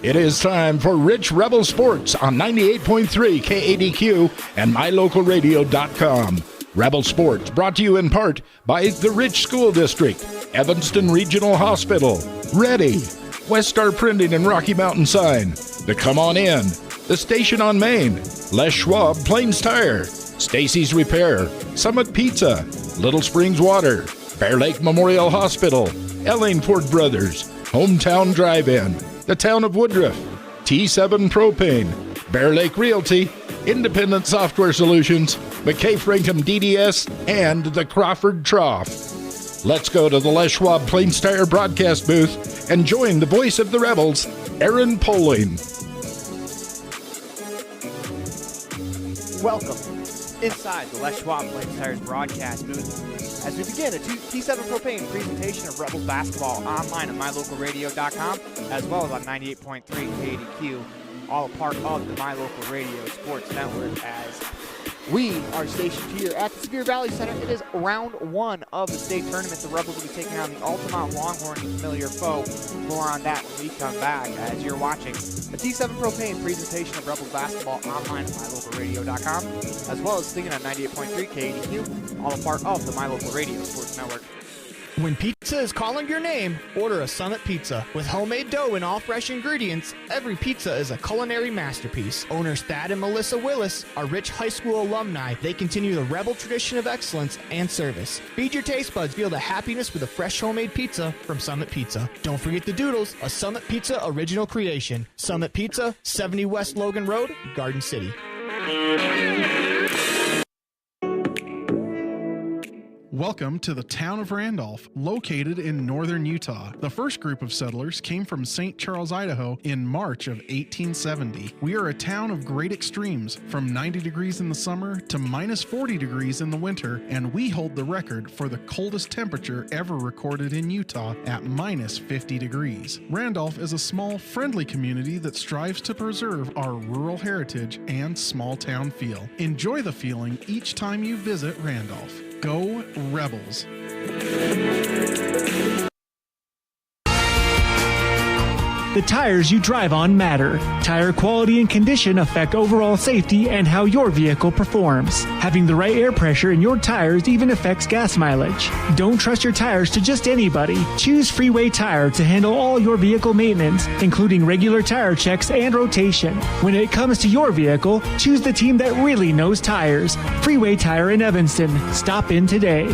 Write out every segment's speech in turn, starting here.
It is time for Rich Rebel Sports on 98.3 KADQ and MyLocalRadio.com. Rebel Sports brought to you in part by the Rich School District, Evanston Regional Hospital, Ready, West Star Printing and Rocky Mountain Sign, the Come On In, the Station on Main, Les Schwab Plains Tire, Stacy's Repair, Summit Pizza, Little Springs Water, Bear Lake Memorial Hospital, Ellingford Brothers, Hometown Drive-In, the Town of Woodruff, T7 Propane, Bear Lake Realty, Independent Software Solutions, McKay Frankham DDS, and the Crawford Trough. Let's go to the Les Schwab Plains Tire broadcast booth and join the voice of the Rebels, Aaron Poling. Welcome inside the Les Schwab Plains Tires broadcast booth as we begin a T7 Propane presentation of Rebels basketball online at MyLocalRadio.com as well as on 98.3 KADQ, all a part of the My Local Radio Sports Network as we are stationed here at the Sevier Valley Center. It is round one of the state tournament. The Rebels will be taking on the Altamont Longhorns, a familiar foe. More on that when we come back as you're watching the T7 Propane presentation of Rebels basketball online at MyLocalRadio.com, as well as singing on 98.3 KADQ, all a part of the My Local Radio Sports Network. When pizza is calling your name, order a Summit Pizza. With homemade dough and all fresh ingredients, every pizza is a culinary masterpiece. Owners Thad and Melissa Willis are rich high school alumni. They continue the Rebel tradition of excellence and service. Feed your taste buds, feel the happiness with a fresh homemade pizza from Summit Pizza. Don't forget the doodles, a Summit Pizza original creation. Summit Pizza, 70 West Logan Road, Garden City. Welcome to the town of Randolph, located in northern Utah. The first group of settlers came from St. Charles, Idaho in March of 1870. We are a town of great extremes, from 90 degrees in the summer to minus 40 degrees in the winter, and we hold the record for the coldest temperature ever recorded in Utah at minus 50 degrees. Randolph is a small, friendly community that strives to preserve our rural heritage and small town feel. Enjoy the feeling each time you visit Randolph. Go Rebels! The tires you drive on matter. Tire quality and condition affect overall safety and how your vehicle performs. Having the right air pressure in your tires even affects gas mileage. Don't trust your tires to just anybody. Choose Freeway Tire to handle all your vehicle maintenance, including regular tire checks and rotation. When it comes to your vehicle, choose the team that really knows tires. Freeway Tire in Evanston. Stop in today.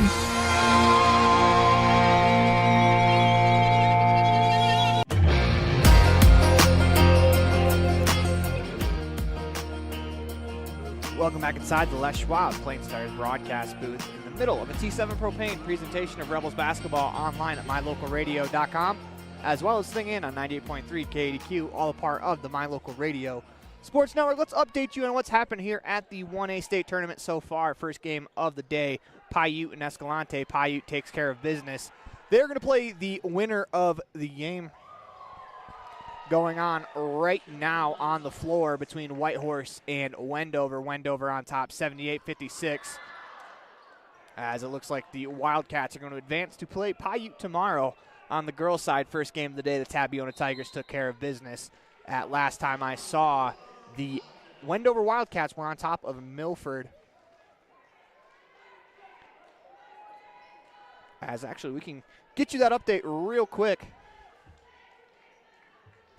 Welcome back inside the Les Schwab Plains Tires broadcast booth in the middle of a T7 Propane presentation of Rebels basketball online at MyLocalRadio.com, as well as singing in on 98.3 KADQ, all a part of the My Local Radio Sports Network. Let's update you on what's happened here at the 1A state tournament so far. First game of the day, Paiute and Escalante. Paiute takes care of business. They're going to play the winner of the game going on right now on the floor between Whitehorse and Wendover. Wendover on top, 78-56. As it looks like the Wildcats are going to advance to play Paiute tomorrow on the girls' side. First game of the day, the Tabiona Tigers took care of business. At last time I saw, the Wendover Wildcats were on top of Milford. As actually, we can get you that update real quick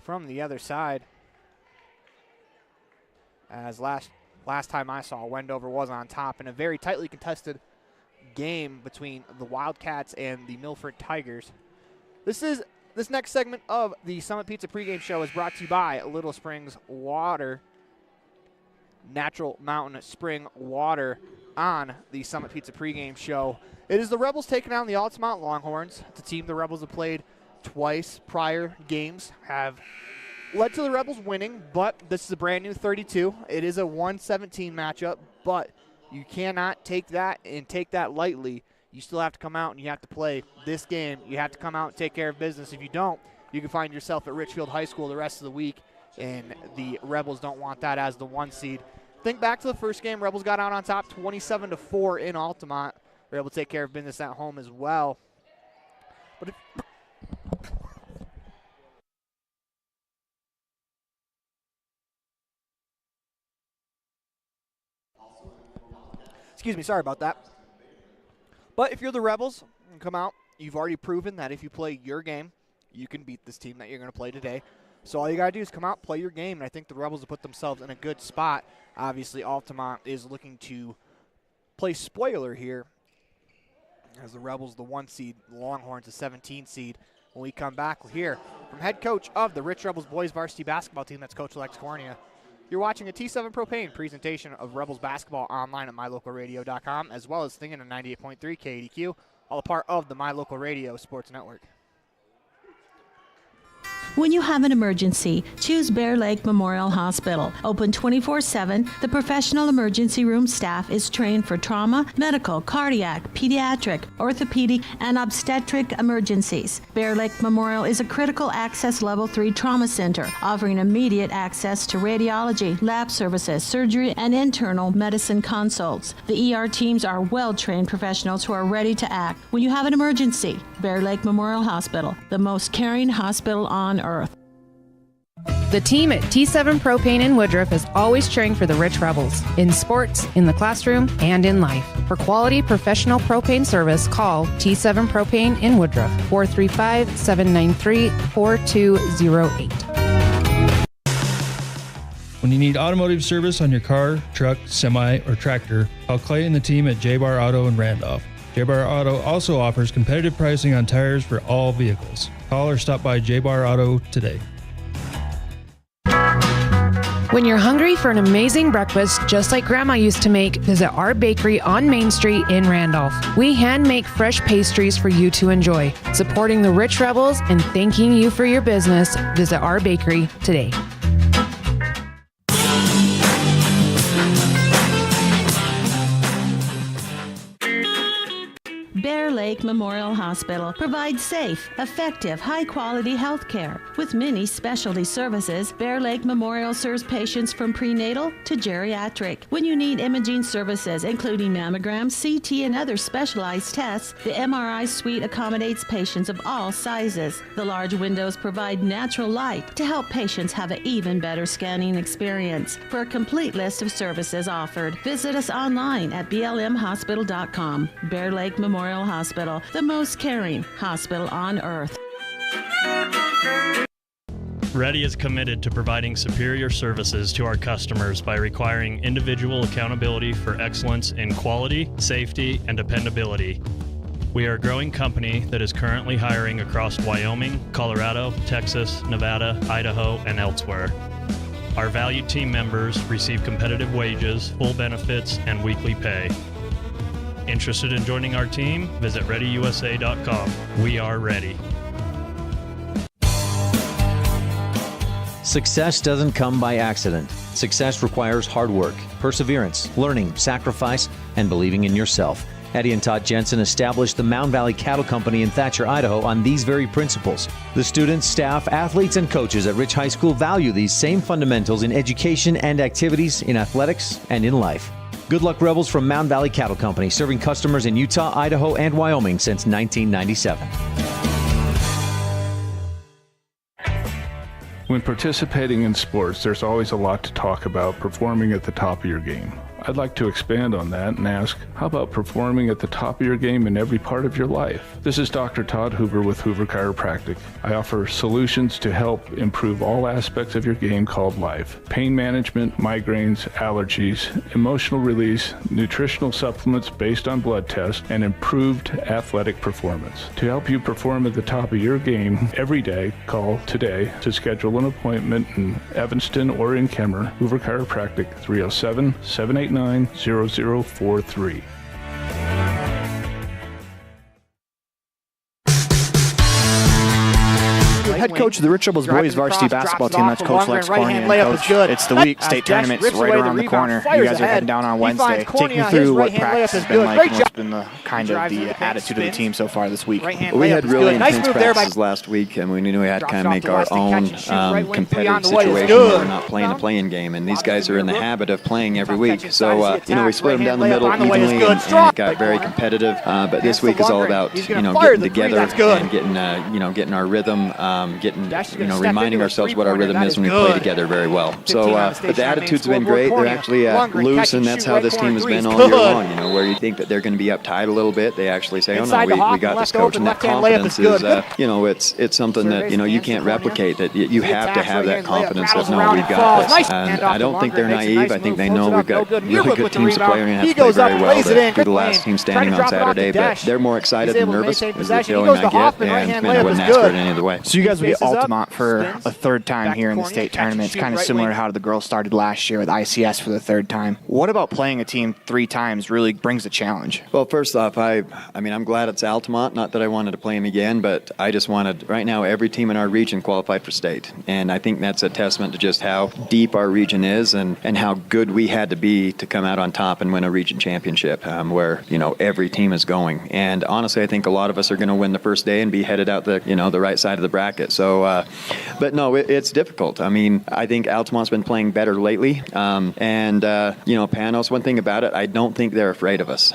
from the other side. As last time I saw, Wendover was on top in a very tightly contested game between the Wildcats and the Milford Tigers. This next segment of the Summit Pizza pregame show is brought to you by Little Springs Water, natural mountain spring water on the Summit Pizza pregame show. It is the Rebels taking on the Altamont Longhorns. It's a team the Rebels have played twice. Prior games have led to the Rebels winning, but this is a brand new 32. It is a 1-17 matchup, but you cannot take that and take that lightly. You still have to come out and you have to play this game. You have to come out and take care of business. If you don't, you can find yourself at Richfield High School the rest of the week, and the Rebels don't want that as the 1 seed. Think back to the first game. Rebels got out on top 27-4 in Altamont. They're able to take care of business at home as well. But if Excuse me, sorry about that. But if you're the Rebels and come out, you've already proven that if you play your game, you can beat this team that you're going to play today. So all you got to do is come out, play your game, and I think the Rebels have put themselves in a good spot. Obviously, Altamont is looking to play spoiler here as the Rebels, the 1 seed, the Longhorns, the 17 seed. When we come back here from head coach of the Rich Rebels boys varsity basketball team, that's Coach Lex Cornea. You're watching a T7 Propane presentation of Rebels basketball online at mylocalradio.com, as well as singing on 98.3 KADQ, all a part of the My Local Radio Sports Network. When you have an emergency, choose Bear Lake Memorial Hospital. Open 24/7, the professional emergency room staff is trained for trauma, medical, cardiac, pediatric, orthopedic, and obstetric emergencies. Bear Lake Memorial is a critical access level 3 trauma center, offering immediate access to radiology, lab services, surgery, and internal medicine consults. The ER teams are well-trained professionals who are ready to act when you have an emergency. Bear Lake Memorial Hospital, the most caring hospital on earth. The team at T7 Propane in Woodruff is always cheering for the Rich Rebels, in sports, in the classroom, and in life. For quality professional propane service, call T7 Propane in Woodruff, 435-793-4208. When you need automotive service on your car, truck, semi, or tractor, call Clay and the team at J-Bar Auto in Randolph. J-Bar Auto also offers competitive pricing on tires for all vehicles. Call or stop by J-Bar Auto today. When you're hungry for an amazing breakfast, just like Grandma used to make, visit our bakery on Main Street in Randolph. We hand make fresh pastries for you to enjoy. Supporting the Rich Rebels and thanking you for your business, visit our bakery today. Bear Lake Memorial Hospital provides safe, effective, high-quality health care. With many specialty services, Bear Lake Memorial serves patients from prenatal to geriatric. When you need imaging services, including mammograms, CT, and other specialized tests, the MRI suite accommodates patients of all sizes. The large windows provide natural light to help patients have an even better scanning experience. For a complete list of services offered, visit us online at blmhospital.com. Bear Lake Memorial Hospital, the most caring hospital on earth. Ready is committed to providing superior services to our customers by requiring individual accountability for excellence in quality, safety, and dependability. We are a growing company that is currently hiring across Wyoming, Colorado, Texas, Nevada, Idaho, and elsewhere. Our valued team members receive competitive wages, full benefits, and weekly pay. Interested in joining our team? Visit ReadyUSA.com. We are ready. Success doesn't come by accident. Success requires hard work, perseverance, learning, sacrifice, and believing in yourself. Eddie and Todd Jensen established the Mound Valley Cattle Company in Thatcher, Idaho on these very principles. The students, staff, athletes, and coaches at Rich High School value these same fundamentals in education and activities, in athletics, and in life. Good luck, Rebels, from Mound Valley Cattle Company, serving customers in Utah, Idaho, and Wyoming since 1997. When participating in sports, there's always a lot to talk about performing at the top of your game. I'd like to expand on that and ask, how about performing at the top of your game in every part of your life? This is Dr. Todd Hoover with Hoover Chiropractic. I offer solutions to help improve all aspects of your game called life. Pain management, migraines, allergies, emotional release, nutritional supplements based on blood tests, and improved athletic performance. To help you perform at the top of your game every day, call today to schedule an appointment in Evanston or in Kemmer. Hoover Chiropractic, 307-789-0043. Head coach of the Rich Rebels boys varsity basketball team, that's Coach Lex Cornea. Coach, it's the week, state tournament's right around the corner. You guys are heading down on Wednesday. Take me through what practice has been like and what's been the kind of the attitude of the team so far this week. We had really intense practices last week, and we knew we had to kind of make our own competitive situation where we're not playing a playing game, and these guys are in the habit of playing every week. So, we split them down the middle evenly, and it got very competitive. But this week is all about, getting together and getting our rhythm. getting, reminding ourselves what our rhythm is when we play together very well. So, but the attitude's been great. They're actually loose, and that's how this team has been all year long. Where you think that they're going to be uptight a little bit, they actually say, "Oh no, we got this, coach." And that confidence is, it's something that you can't replicate. That you have to have that confidence that no, we've got this. And I don't think they're naive. I think they know we've got really good teams to play. We're going to have to play very well to be the last team standing on Saturday. But they're more excited and nervous is the feeling I get, and I wouldn't ask for it any other way. So you guys will get Altamont for a third time here in the state tournament. It's kind of similar to how the girls started last year with ICS for the third time. What about playing a team 3 times really brings a challenge? Well, first off, I'm glad it's Altamont. Not that I wanted to play them again, but I just wanted, right now, every team in our region qualify for state. And I think that's a testament to just how deep our region is and how good we had to be to come out on top and win a region championship where, every team is going. And honestly, I think a lot of us are going to win the first day and be headed out the right side of the bracket. So, but no, it's difficult. I mean, I think Altamont's been playing better lately. Panos, one thing about it, I don't think they're afraid of us.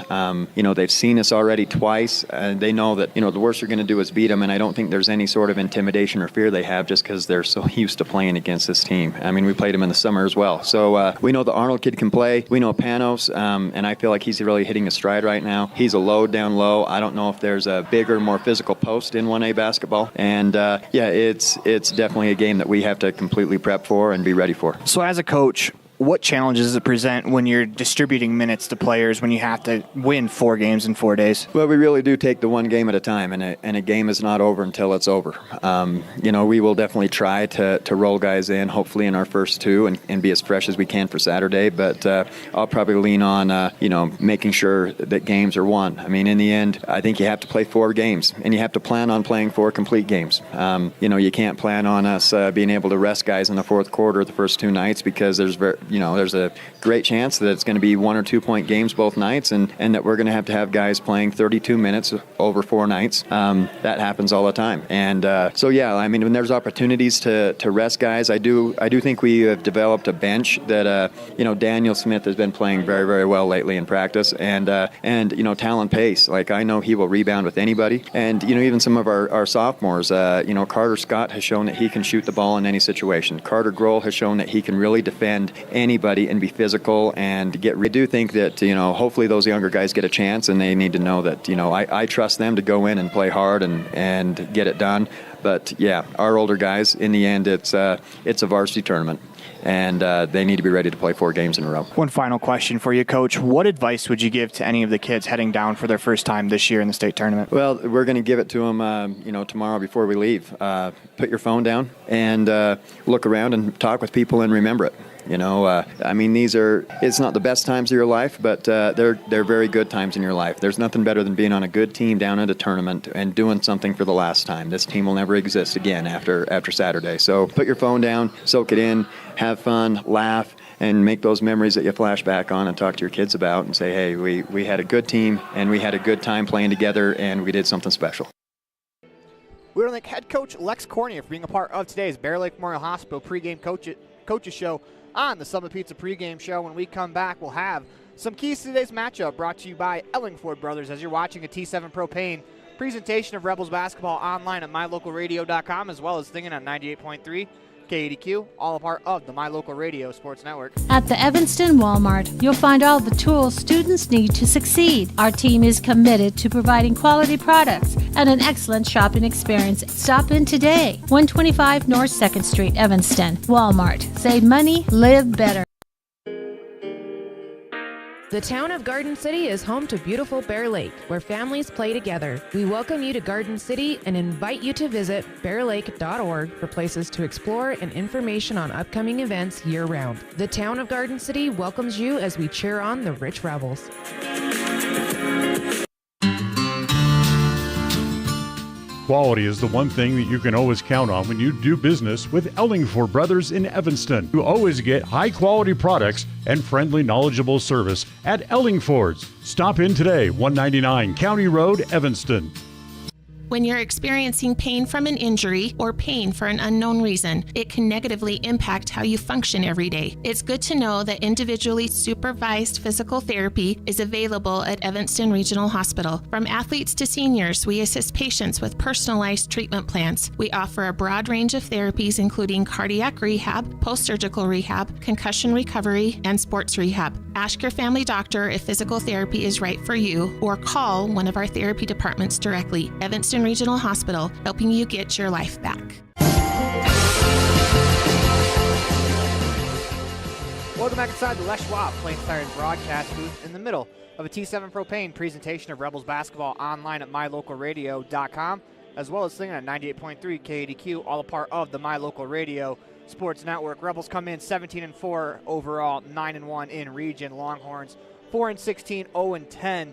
They've seen us already twice. They know that, the worst they're going to do is beat them. And I don't think there's any sort of intimidation or fear they have just because they're so used to playing against this team. I mean, we played them in the summer as well. So we know the Arnold kid can play. We know Panos, and I feel like he's really hitting a stride right now. He's a load down low. I don't know if there's a bigger, more physical post in 1A basketball. And it's definitely a game that we have to completely prep for and be ready for. So as a coach, what challenges does it present when you're distributing minutes to players when you have to win 4 games in 4 days? Well, we really do take the one game at a time, and a game is not over until it's over. We will definitely try to roll guys in, hopefully in our first 2, and be as fresh as we can for Saturday, but I'll probably lean on, making sure that games are won. I mean, in the end, I think you have to play 4 games, and you have to plan on playing 4 complete games. You can't plan on us being able to rest guys in the fourth quarter the first 2 nights because there's a great chance that it's going to be 1 or 2 point games both nights, and that we're going to have guys playing 32 minutes over 4 nights. That happens all the time. And when there's opportunities to rest guys, I do think we have developed a bench that Daniel Smith has been playing very, very well lately in practice, and Talon Pace. Like, I know he will rebound with anybody, and even some of our sophomores. Carter Scott has shown that he can shoot the ball in any situation. Carter Grohl has shown that he can really defend anybody and be physical and get. I do think that hopefully those younger guys get a chance, and they need to know that I trust them to go in and play hard and get it done. But yeah, our older guys, in the end, it's a varsity tournament, and they need to be ready to play 4 games in a row. One final question for you, Coach. What advice would you give to any of the kids heading down for their first time this year in the state tournament? Well, we're going to give it to them, tomorrow before we leave. Put your phone down and look around and talk with people and remember it. It's not the best times of your life, but they're very good times in your life. There's nothing better than being on a good team down at a tournament and doing something for the last time. This team will never exist again after Saturday. So put your phone down, soak it in, have fun, laugh, and make those memories that you flash back on and talk to your kids about and say, hey, we had a good team and we had a good time playing together and we did something special. We want to thank head coach Lex Cornier for being a part of today's Bear Lake Memorial Hospital pregame coaches show on the Summit Pizza pregame show. When we come back, we'll have some keys to today's matchup brought to you by Ellingford Brothers as you're watching a T7 Propane presentation of Rebels basketball online at mylocalradio.com as well as Thinking on 98.3 KADQ, all a part of the My Local Radio Sports Network. At the Evanston Walmart, you'll find all the tools students need to succeed. Our team is committed to providing quality products and an excellent shopping experience. Stop in today. 125 North 2nd Street, Evanston. Walmart. Save money, live better. The town of Garden City is home to beautiful Bear Lake, where families play together. We welcome you to Garden City and invite you to visit bearlake.org for places to explore and information on upcoming events year-round. The town of Garden City welcomes you as we cheer on the Rich Rebels. Quality is the one thing that you can always count on when you do business with Ellingford Brothers in Evanston. You always get high-quality products and friendly, knowledgeable service at Ellingford's. Stop in today, 199 County Road, Evanston. When you're experiencing pain from an injury or pain for an unknown reason, it can negatively impact how you function every day. It's good to know that individually supervised physical therapy is available at Evanston Regional Hospital. From athletes to seniors, we assist patients with personalized treatment plans. We offer a broad range of therapies including cardiac rehab, post-surgical rehab, concussion recovery, and sports rehab. Ask your family doctor if physical therapy is right for you or call one of our therapy departments directly. Evanston Regional Hospital, helping you get your life back. Welcome back inside the Les Schwab Plains Tires broadcast booth in the middle of a T7 Propane presentation of Rebels basketball online at mylocalradio.com, as well as singing at 98.3 KADQ, all a part of the My Local Radio Sports Network. Rebels come in 17-4 overall, 9-1 in region. Longhorns 4-16, 0-10,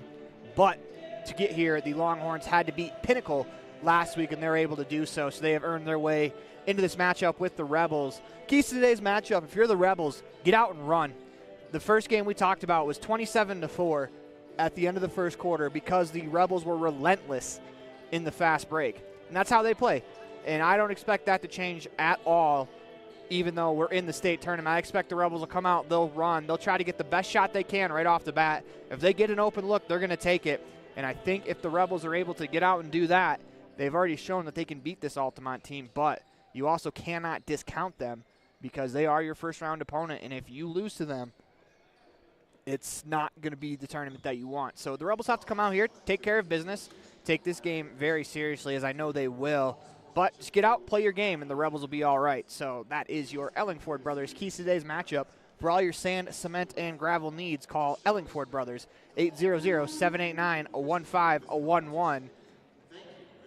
but to get here, the Longhorns had to beat Pinnacle last week, and they're able to do so. So they have earned their way into this matchup with the Rebels. Keys to today's matchup, if you're the Rebels, get out and run. The first game we talked about was 27-4 at the end of the first quarter because the Rebels were relentless in the fast break. And that's how they play. And I don't expect that to change at all, even though we're in the state tournament. I expect the Rebels will come out, they'll run, they'll try to get the best shot they can right off the bat. If they get an open look, they're going to take it. And I think if the Rebels are able to get out and do that, they've already shown that they can beat this Altamont team, but you also cannot discount them because they are your first-round opponent, and if you lose to them, it's not going to be the tournament that you want. So the Rebels have to come out here, take care of business, take this game very seriously, as I know they will, but just get out, play your game, and the Rebels will be all right. So that is your Ellingford Brothers Keys to today's matchup. For all your sand, cement, and gravel needs, call Ellingford Brothers, 800-789-1511.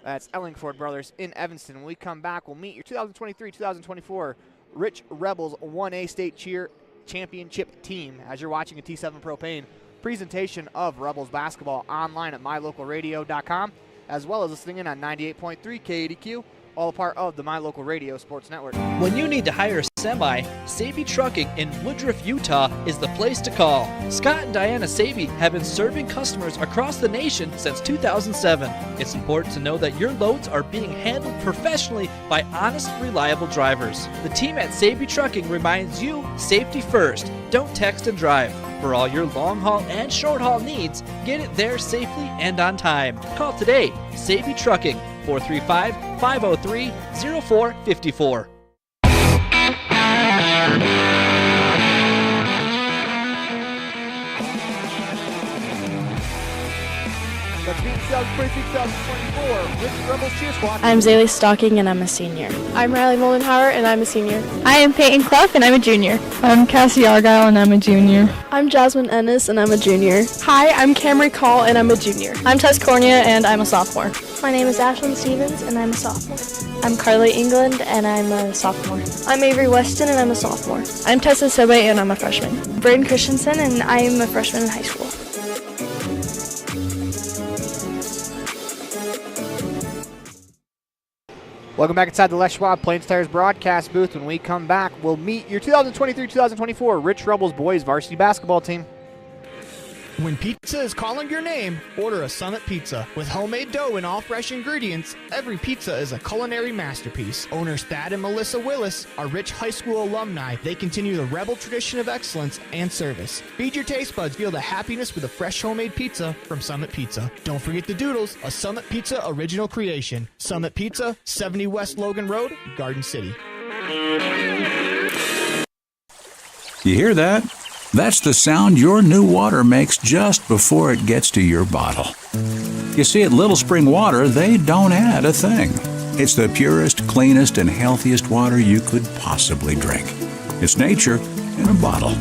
That's Ellingford Brothers in Evanston. When we come back, we'll meet your 2023-2024 Rich Rebels 1A State Cheer Championship team as you're watching a T7 Propane presentation of Rebels basketball online at mylocalradio.com, as well as listening in on 98.3 KADQ, all a part of the My Local Radio Sports Network. When you need to hire a semi, Sabie Trucking in Woodruff, Utah is the place to call. Scott and Diana Sabie have been serving customers across the nation since 2007. It's important to know that your loads are being handled professionally by honest, reliable drivers. The team at Sabie Trucking reminds you, safety first. Don't text and drive. For all your long haul and short haul needs, get it there safely and on time. Call today, Sabie Trucking, 435-503-0454. Let's meet 2023-2024 Rich Rebels Cheer Squad. I'm Zaylee Stocking, and I'm a senior. I'm Riley Moldenhauer, and I'm a senior. I am Peyton Clough, and I'm a junior. I'm Cassie Argyle, and I'm a junior. I'm Jasmine Ennis, and I'm a junior. Hi, I'm Camry Call, and I'm a junior. I'm Tess Cornea, and I'm a sophomore. My name is Ashlyn Stevens, and I'm a sophomore. I'm Carly England, and I'm a sophomore. I'm Avery Weston, and I'm a sophomore. I'm Tessa Sebe, and I'm a freshman. Braden Christensen, and I am a freshman in high school. Welcome back inside the Les Schwab Plains Tires broadcast booth. When we come back, we'll meet your 2023-2024 Rich Rebels boys varsity basketball team. When pizza is calling your name, order a Summit Pizza. With homemade dough and all fresh ingredients, every pizza is a culinary masterpiece. Owners Thad and Melissa Willis are Rich High School alumni. They continue the Rebel tradition of excellence and service. Feed your taste buds, feel the happiness with a fresh homemade pizza from Summit Pizza. Don't forget the Doodles, a Summit Pizza original creation. Summit Pizza, 70 West Logan Road, Garden City. You hear that? That's the sound your new water makes just before it gets to your bottle. You see, at Little Spring Water, they don't add a thing. It's the purest, cleanest, and healthiest water you could possibly drink. It's nature in a bottle.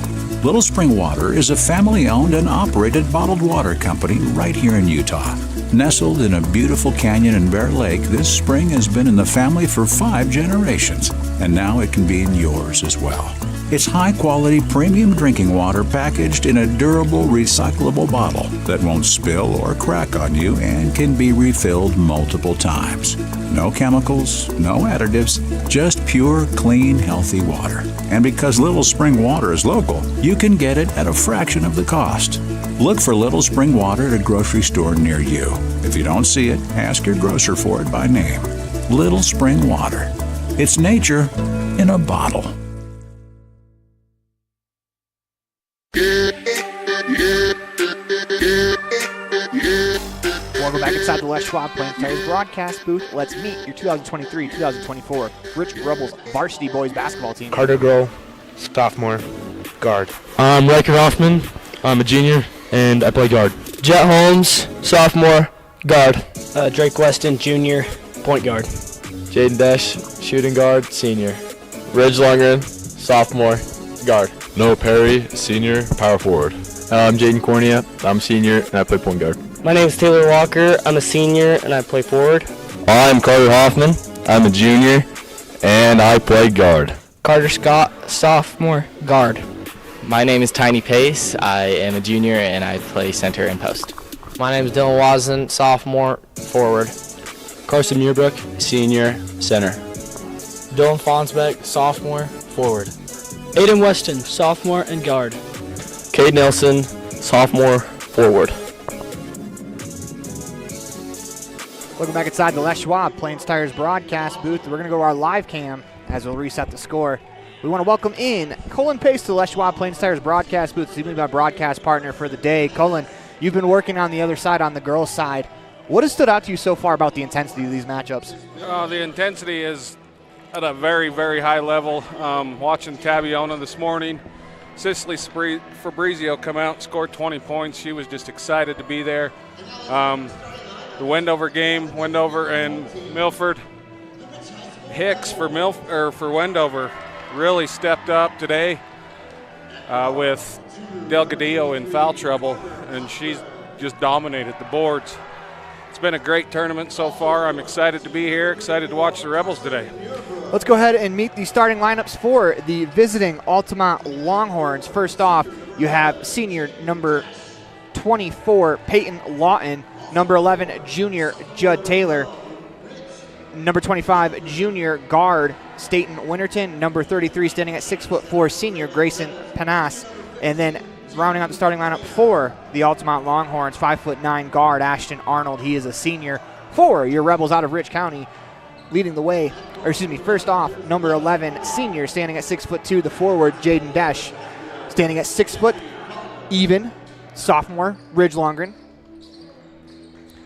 Little Spring Water is a family-owned and operated bottled water company right here in Utah. Nestled in a beautiful canyon in Bear Lake, this spring has been in the family for 5 generations, and now it can be in yours as well. It's high-quality premium drinking water packaged in a durable, recyclable bottle that won't spill or crack on you and can be refilled multiple times. No chemicals, no additives, just pure, clean, healthy water. And because Little Spring Water is local, you can get it at a fraction of the cost. Look for Little Spring Water at a grocery store near you. If you don't see it, ask your grocer for it by name. Little Spring Water. It's nature in a bottle. Welcome back inside the Les Schwab Plains Tires broadcast booth. Let's meet your 2023-2024 Rich Rebels varsity boys basketball team. Carter Grohl, sophomore, guard. I'm Riker Hoffman. I'm a junior, and I play guard. Jet Holmes, sophomore, guard. Drake Weston, junior, point guard. Jaden Desch, shooting guard, senior. Ridge Lundgren, sophomore, guard. Noah Perry, senior, power forward. I'm Jaden Cornea. I'm senior, and I play point guard. My name is Taylor Walker. I'm a senior, and I play forward. I'm Carter Hoffman. I'm a junior, and I play guard. Carter Scott, sophomore, guard. My name is Tiny Pace. I am a junior, and I play center and post. My name is Dylan Wazen, sophomore, forward. Carson Muirbrook, senior, center. Dylan Fonsbeck, sophomore, forward. Aiden Weston, sophomore and guard. Cade Nelson, sophomore, forward. Welcome back inside the Les Schwab Plains Tires broadcast booth. We're going to go to our live cam as we'll reset the score. We want to welcome in Colin Pace to the Les Schwab Plains Tires broadcast booth. He's my broadcast partner for the day. Colin, you've been working on the other side, on the girls' side. What has stood out to you so far about the intensity of these matchups? The intensity is at a very, very high level. Watching Tabiona this morning, Cicely Fabrizio come out and scored 20 points. She was just excited to be there. The Wendover game, Wendover and Milford. Hicks for Wendover really stepped up today with Delgadillo in foul trouble, and she's just dominated the boards. It's been a great tournament so far. I'm excited to be here, excited to watch the Rebels today. Let's go ahead and meet the starting lineups for the visiting Altamont Longhorns. First off, you have senior number 24, Peyton Lawton, number 11, junior Judd Taylor, number 25, junior guard Staten Winterton, number 33, standing at 6'4", senior Grayson Panas, and then rounding out the starting lineup for the Altamont Longhorns, 5'9" guard Ashton Arnold. He is a senior for your Rebels out of Rich County. Leading the way, first off, number 11, senior, standing at 6'2", the forward Jaden Desch, standing at 6 foot even, sophomore Ridge Lundgren.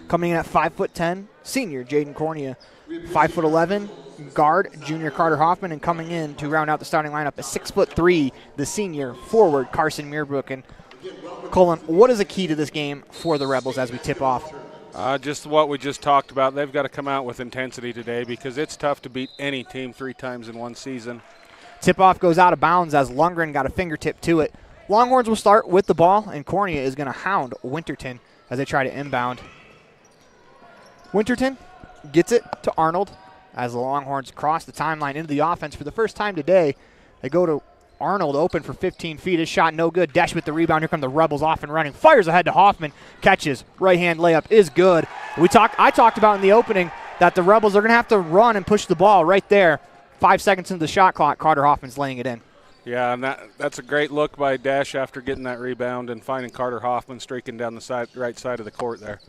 Coming in at 5'10", senior Jaden Cornea, 5'11", guard junior Carter Hoffman, and coming in to round out the starting lineup at 6'3", the senior forward Carson Muirbrook. And Colin, what is a key to this game for the Rebels as we tip off? Just what we just talked about. They've got to come out with intensity today because it's tough to beat any team 3 times in one season. Tip-off goes out of bounds as Lundgren got a fingertip to it. Longhorns will start with the ball, and Cornea is going to hound Winterton as they try to inbound. Winterton gets it to Arnold as the Longhorns cross the timeline into the offense for the first time today. They go to Arnold open for 15 feet. His shot no good. Desch with the rebound. Here come the Rebels off and running. Fires ahead to Hoffman. Catches. Right-hand layup is good. I talked about in the opening that the Rebels are going to have to run and push the ball right there. 5 seconds into the shot clock. Carter Hoffman's laying it in. Yeah, and that's a great look by Desch after getting that rebound and finding Carter Hoffman streaking down the right side of the court there.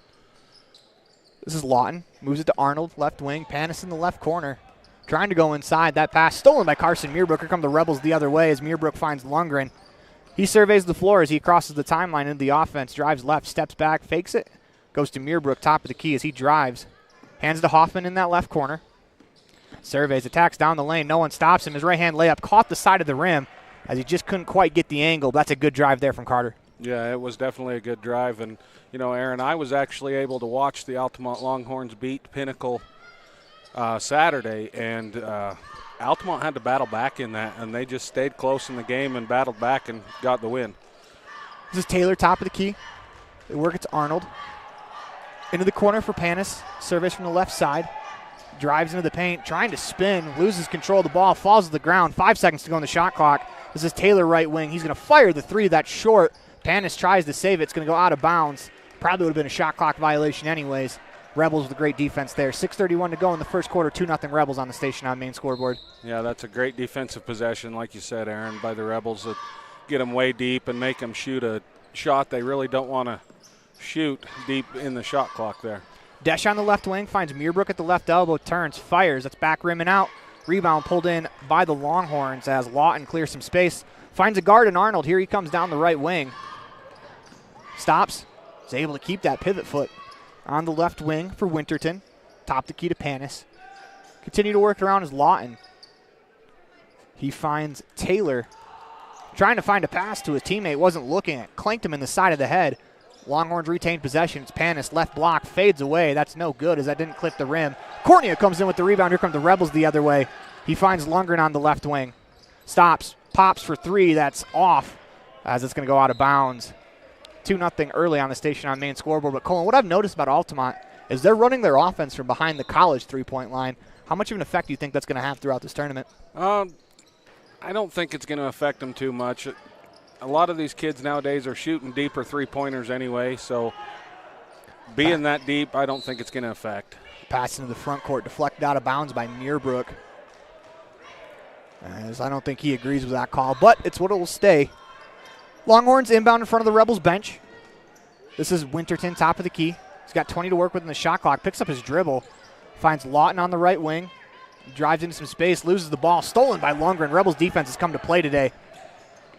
This is Lawton. Moves it to Arnold, left wing. Panis in the left corner. Trying to go inside. That pass stolen by Carson Muirbrook. Here come the Rebels the other way as Muirbrook finds Lundgren. He surveys the floor as he crosses the timeline into the offense. Drives left, steps back, fakes it. Goes to Muirbrook, top of the key as he drives. Hands to Hoffman in that left corner. Surveys, attacks down the lane. No one stops him. His right-hand layup caught the side of the rim as he just couldn't quite get the angle. That's a good drive there from Carter. Yeah, it was definitely a good drive. And, Aaron, I was actually able to watch the Altamont Longhorns beat Pinnacle Saturday, and Altamont had to battle back in that, and they just stayed close in the game and battled back and got the win. This is Taylor, top of the key. They work it to Arnold. Into the corner for Panis. Service from the left side. Drives into the paint, trying to spin, loses control of the ball, falls to the ground. 5 seconds to go on the shot clock. This is Taylor right wing. He's going to fire the three. That's short. Panis tries to save it. It's going to go out of bounds. Probably would have been a shot clock violation anyways. Rebels with a great defense there. 6:31 to go in the first quarter, 2-0 Rebels on the station on main scoreboard. Yeah, that's a great defensive possession, like you said, Aaron, by the Rebels that get them way deep and make them shoot a shot they really don't want to shoot deep in the shot clock there. Desch on the left wing finds Muirbrook at the left elbow, turns, fires. That's back rim and out. Rebound pulled in by the Longhorns as Lawton clears some space. Finds a guard in Arnold. Here he comes down the right wing. Stops. Is able to keep that pivot foot on the left wing for Winterton. Top the key to Panis. Continue to work around is Lawton. He finds Taylor. Trying to find a pass to his teammate. Wasn't looking at. Clanked him in the side of the head. Longhorns retained possession. It's Panis. Left block. Fades away. That's no good as that didn't clip the rim. Cornea comes in with the rebound. Here come the Rebels the other way. He finds Lundgren on the left wing. Stops. Pops for three. That's off as it's going to go out of bounds. 2-0 early on the station on main scoreboard. But Colin, what I've noticed about Altamont is they're running their offense from behind the college three-point line. How much of an effect do you think that's going to have throughout this tournament? I don't think it's going to affect them too much. A lot of these kids nowadays are shooting deeper three-pointers anyway, so being that deep, I don't think it's going to affect. Pass into the front court, deflected out of bounds by Muirbrook. As I don't think he agrees with that call, but it's what it will stay. Longhorns inbound in front of the Rebels bench. This is Winterton, top of the key. He's got 20 to work with in the shot clock. Picks up his dribble. Finds Lawton on the right wing. Drives into some space, loses the ball. Stolen by Lundgren. Rebels defense has come to play today.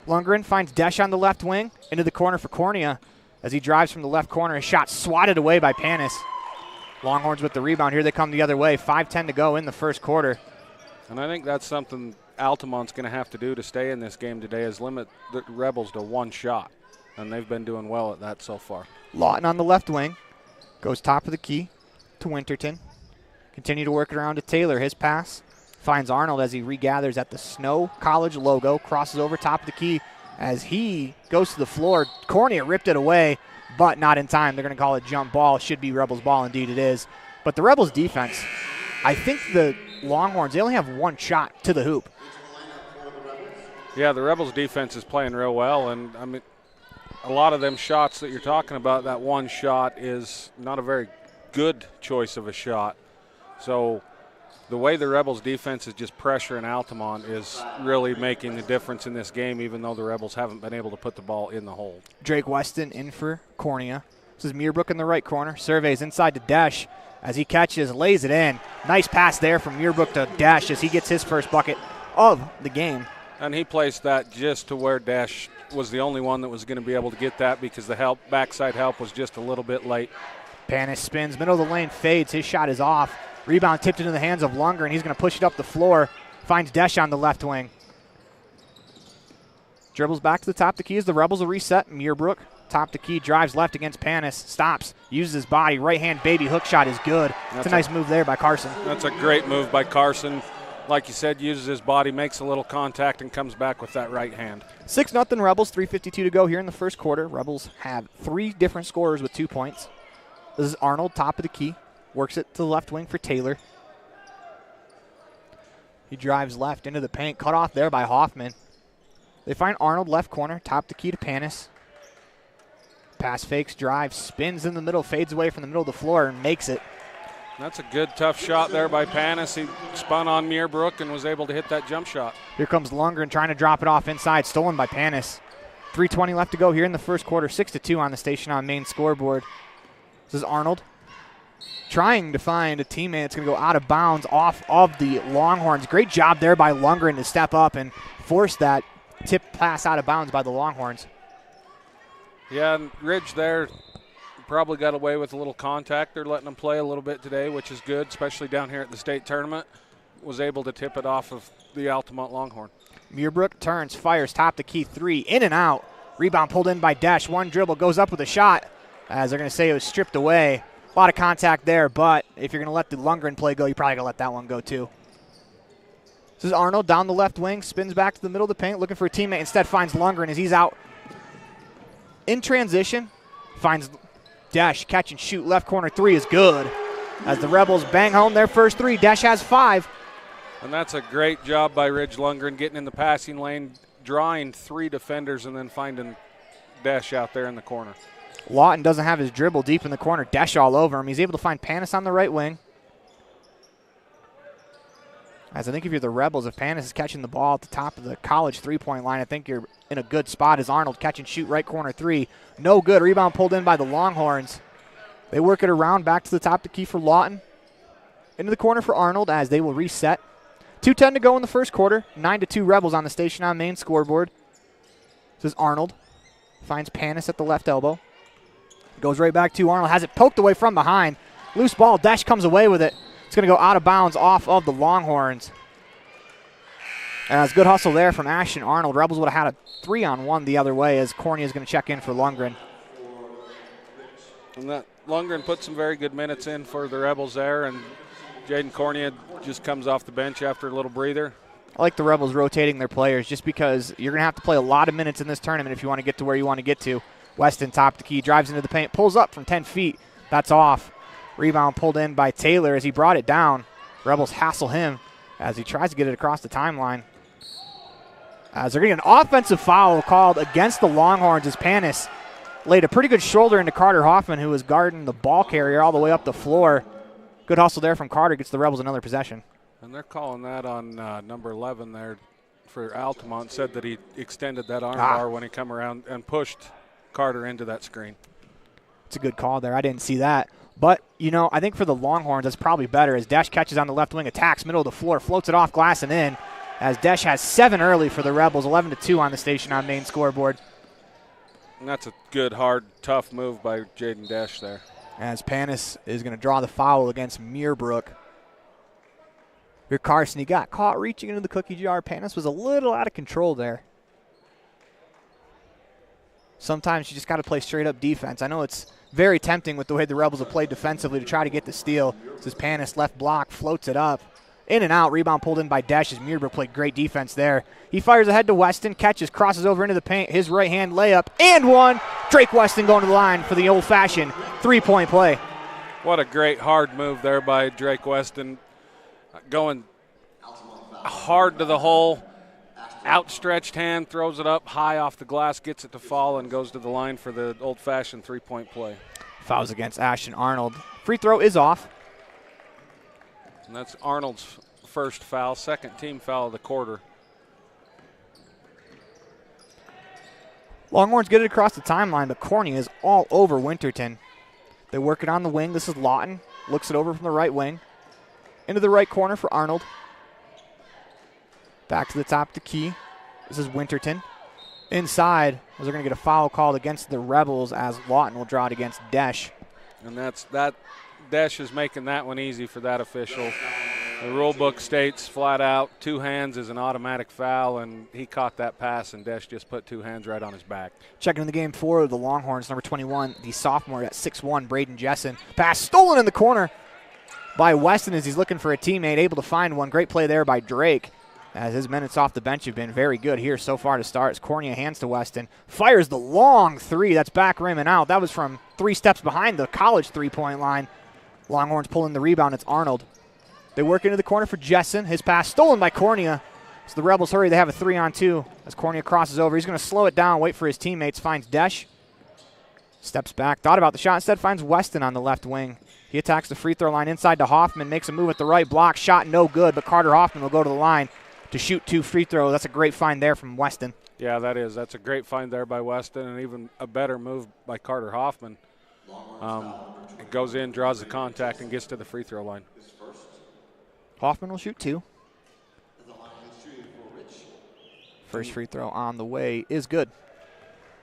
Lundgren finds Desch on the left wing. Into the corner for Cornea. As he drives from the left corner, his shot swatted away by Panis. Longhorns with the rebound. Here they come the other way. 5:10 to go in the first quarter. And I think that's something Altamont's going to have to do to stay in this game today is limit the Rebels to one shot. And they've been doing well at that so far. Lawton on the left wing. Goes top of the key to Winterton. Continue to work it around to Taylor. His pass finds Arnold as he regathers at the Snow College logo. Crosses over top of the key as he goes to the floor. Cornea ripped it away, but not in time. They're going to call it jump ball. Should be Rebels ball. Indeed it is. But the Rebels defense, I think the Longhorns, they only have one shot to the hoop. Yeah, the Rebels defense is playing real well. And, I mean, a lot of them shots that you're talking about, that one shot is not a very good choice of a shot. So the way the Rebels defense is just pressuring Altamont is really making the difference in this game, even though the Rebels haven't been able to put the ball in the hole. Drake Weston in for Cornea. This is Muirbrook in the right corner. Surveys inside to Desch as he catches, lays it in. Nice pass there from Muirbrook to Desch as he gets his first bucket of the game. And he placed that just to where Desch was the only one that was going to be able to get that because the backside help was just a little bit late. Panis spins, middle of the lane, fades. His shot is off. Rebound tipped into the hands of Lundgren. He's going to push it up the floor. Finds Desch on the left wing. Dribbles back to the top of the key as the Rebels will reset. Muirbrook, top the key, drives left against Panis. Stops, uses his body. Right-hand baby hook shot is good. That's a nice move there by Carson. That's a great move by Carson. Like you said, uses his body, makes a little contact, and comes back with that right hand. 6-0 Rebels, 3:52 to go here in the first quarter. Rebels have three different scorers with 2 points. This is Arnold, top of the key. Works it to the left wing for Taylor. He drives left into the paint. Cut off there by Hoffman. They find Arnold left corner. Top the key to Panis. Pass fakes, drives, spins in the middle, fades away from the middle of the floor and makes it. That's a good, tough shot there by Panis. He spun on Muirbrook and was able to hit that jump shot. Here comes Lundgren trying to drop it off inside. Stolen by Panis. 3:20 left to go here in the first quarter. 6-2 on the station on main scoreboard. This is Arnold. Trying to find a teammate that's going to go out of bounds off of the Longhorns. Great job there by Lundgren to step up and force that tip pass out of bounds by the Longhorns. Yeah, and Ridge there probably got away with a little contact. They're letting them play a little bit today, which is good, especially down here at the state tournament. Was able to tip it off of the Altamont Longhorn. Muirbrook turns, fires, top the key, three, in and out. Rebound pulled in by Desch. One dribble, goes up with a shot. As they're going to say it was stripped away. A lot of contact there, but if you're going to let the Lundgren play go, you're probably going to let that one go too. This is Arnold down the left wing, spins back to the middle of the paint, looking for a teammate. Instead finds Lundgren as he's out. In transition, finds Desch, catch and shoot, left corner three is good. As the Rebels bang home their first three, Desch has 5. And that's a great job by Ridge Lundgren, getting in the passing lane, drawing 3 defenders, and then finding Desch out there in the corner. Lawton doesn't have his dribble deep in the corner. Desch all over him. He's able to find Panis on the right wing. As I think if you're the Rebels, if Panis is catching the ball at the top of the college three-point line, I think you're in a good spot as Arnold catch and shoot right corner three. No good. Rebound pulled in by the Longhorns. They work it around back to the top of the key for Lawton. Into the corner for Arnold as they will reset. 2:10 to go in the first quarter. 9-2 Rebels on the Station on Main scoreboard. This is Arnold. Finds Panis at the left elbow. Goes right back to Arnold. Has it poked away from behind. Loose ball. Desch comes away with it. It's going to go out of bounds off of the Longhorns. As good hustle there from Ashton Arnold. Rebels would have had a 3-on-1 the other way as Cornea is going to check in for Lundgren. And that Lundgren put some very good minutes in for the Rebels there, and Jaden Cornea just comes off the bench after a little breather. I like the Rebels rotating their players just because you're going to have to play a lot of minutes in this tournament if you want to get to where you want to get to. Weston top the key, drives into the paint, pulls up from 10 feet. That's off. Rebound pulled in by Taylor as he brought it down. Rebels hassle him as he tries to get it across the timeline. As they're getting an offensive foul called against the Longhorns as Panis laid a pretty good shoulder into Carter Hoffman, who was guarding the ball carrier all the way up the floor. Good hustle there from Carter, gets the Rebels another possession. And they're calling that on number 11 there for Altamont. Said that he extended that arm bar when he come around and pushed Carter into that screen. It's a good call there. I didn't see that. But, you know, I think for the Longhorns, that's probably better as Desch catches on the left wing, attacks, middle of the floor, floats it off glass and in. As Desch has 7 early for the Rebels, 11-2 on the Station on Main scoreboard. And that's a good, hard, tough move by Jaden Desch there. As Panis is going to draw the foul against Muirbrook. Your Carson, he got caught reaching into the cookie jar. Panis was a little out of control there. Sometimes you just got to play straight-up defense. I know it's very tempting with the way the Rebels have played defensively to try to get the steal. This is Panis, left block, floats it up. In and out, rebound pulled in by Desch as Muirbrook played great defense there. He fires ahead to Weston, catches, crosses over into the paint, his right-hand layup, and one. Drake Weston going to the line for the old-fashioned three-point play. What a great hard move there by Drake Weston. Going hard to the hole, outstretched hand, throws it up high off the glass, gets it to fall, and goes to the line for the old-fashioned three-point play. Fouls against Ashton Arnold. Free throw is off. And that's Arnold's first foul, second team foul of the quarter. Longhorns get it across the timeline, but Cornea is all over Winterton. They work it on the wing. This is Lawton. Looks it over from the right wing. Into the right corner for Arnold. Back to the top of the key. This is Winterton. Inside, as they're going to get a foul called against the Rebels as Lawton will draw it against Desch. And that Desch is making that one easy for that official. The rule book states flat out 2 hands is an automatic foul, and he caught that pass, and Desch just put 2 hands right on his back. Checking in the game for the Longhorns, number 21, the sophomore at 6'1", Braden Jessen. Pass stolen in the corner by Weston as he's looking for a teammate, able to find one. Great play there by Drake as his minutes off the bench have been very good here so far to start. As Cornea hands to Weston, fires the long three. That's back rim and out. That was from 3 steps behind the college three-point line. Longhorns pulling the rebound. It's Arnold. They work into the corner for Jessen. His pass stolen by Cornea. So the Rebels hurry. They have a 3-on-2 as Cornea crosses over. He's going to slow it down, wait for his teammates. Finds Desch. Steps back. Thought about the shot. Instead finds Weston on the left wing. He attacks the free throw line inside to Hoffman. Makes a move at the right block. Shot no good, but Carter Hoffman will go to the line to shoot 2 free throws. That's a great find there from Weston. Yeah, that is. That's a great find there by Weston, and even a better move by Carter Hoffman. It goes in, draws the contact, and gets to the free throw line. Hoffman will shoot 2. First free throw on the way is good.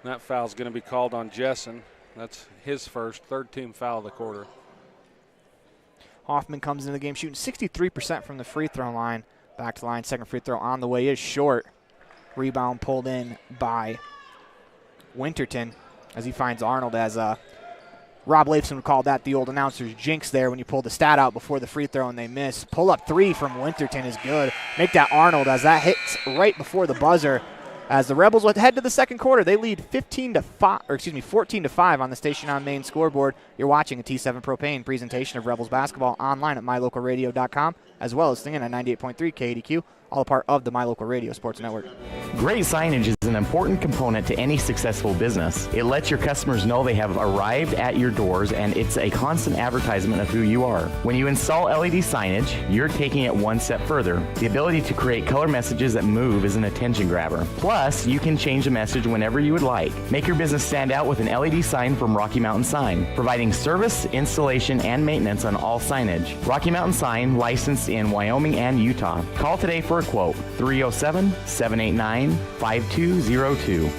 That foul's going to be called on Jessen. That's his first, 3rd team foul of the quarter. Hoffman comes into the game shooting 63% from the free throw line. Back to the line, 2nd free throw on the way is short. Rebound pulled in by Winterton as he finds Arnold as Rob Leifson would call that the old announcer's jinx there when you pull the stat out before the free throw and they miss. Pull-up 3 from Winterton is good. Make that Arnold as that hits right before the buzzer. As the Rebels head to the second quarter, they lead 14-5 on the Station on Main scoreboard. You're watching a T7 Propane presentation of Rebels basketball online at mylocalradio.com, as well as singing at 98.3 KDQ, all a part of the My Local Radio Sports Network. Great signage is an important component to any successful business. It lets your customers know they have arrived at your doors, and it's a constant advertisement of who you are. When you install LED signage, you're taking it one step further. The ability to create color messages that move is an attention grabber. Plus, you can change the message whenever you would like. Make your business stand out with an LED sign from Rocky Mountain Sign, providing service, installation, and maintenance on all signage. Rocky Mountain Sign, licensed in Wyoming and Utah. Call today for a quote, 307-789-5202.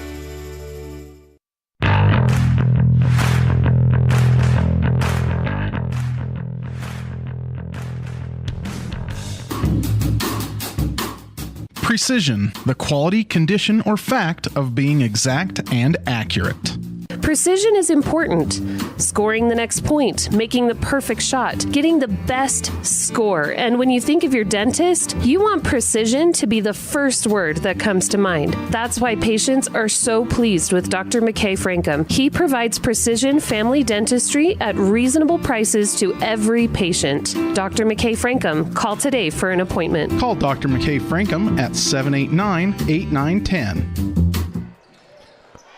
Precision, the quality, condition, or fact of being exact and accurate. Precision is important. Scoring the next point, making the perfect shot, getting the best score. And when you think of your dentist, you want precision to be the first word that comes to mind. That's why patients are so pleased with Dr. McKay Frankum. He provides precision family dentistry at reasonable prices to every patient. Dr. McKay Frankum, call today for an appointment. Call Dr. McKay Frankum at 789-8910.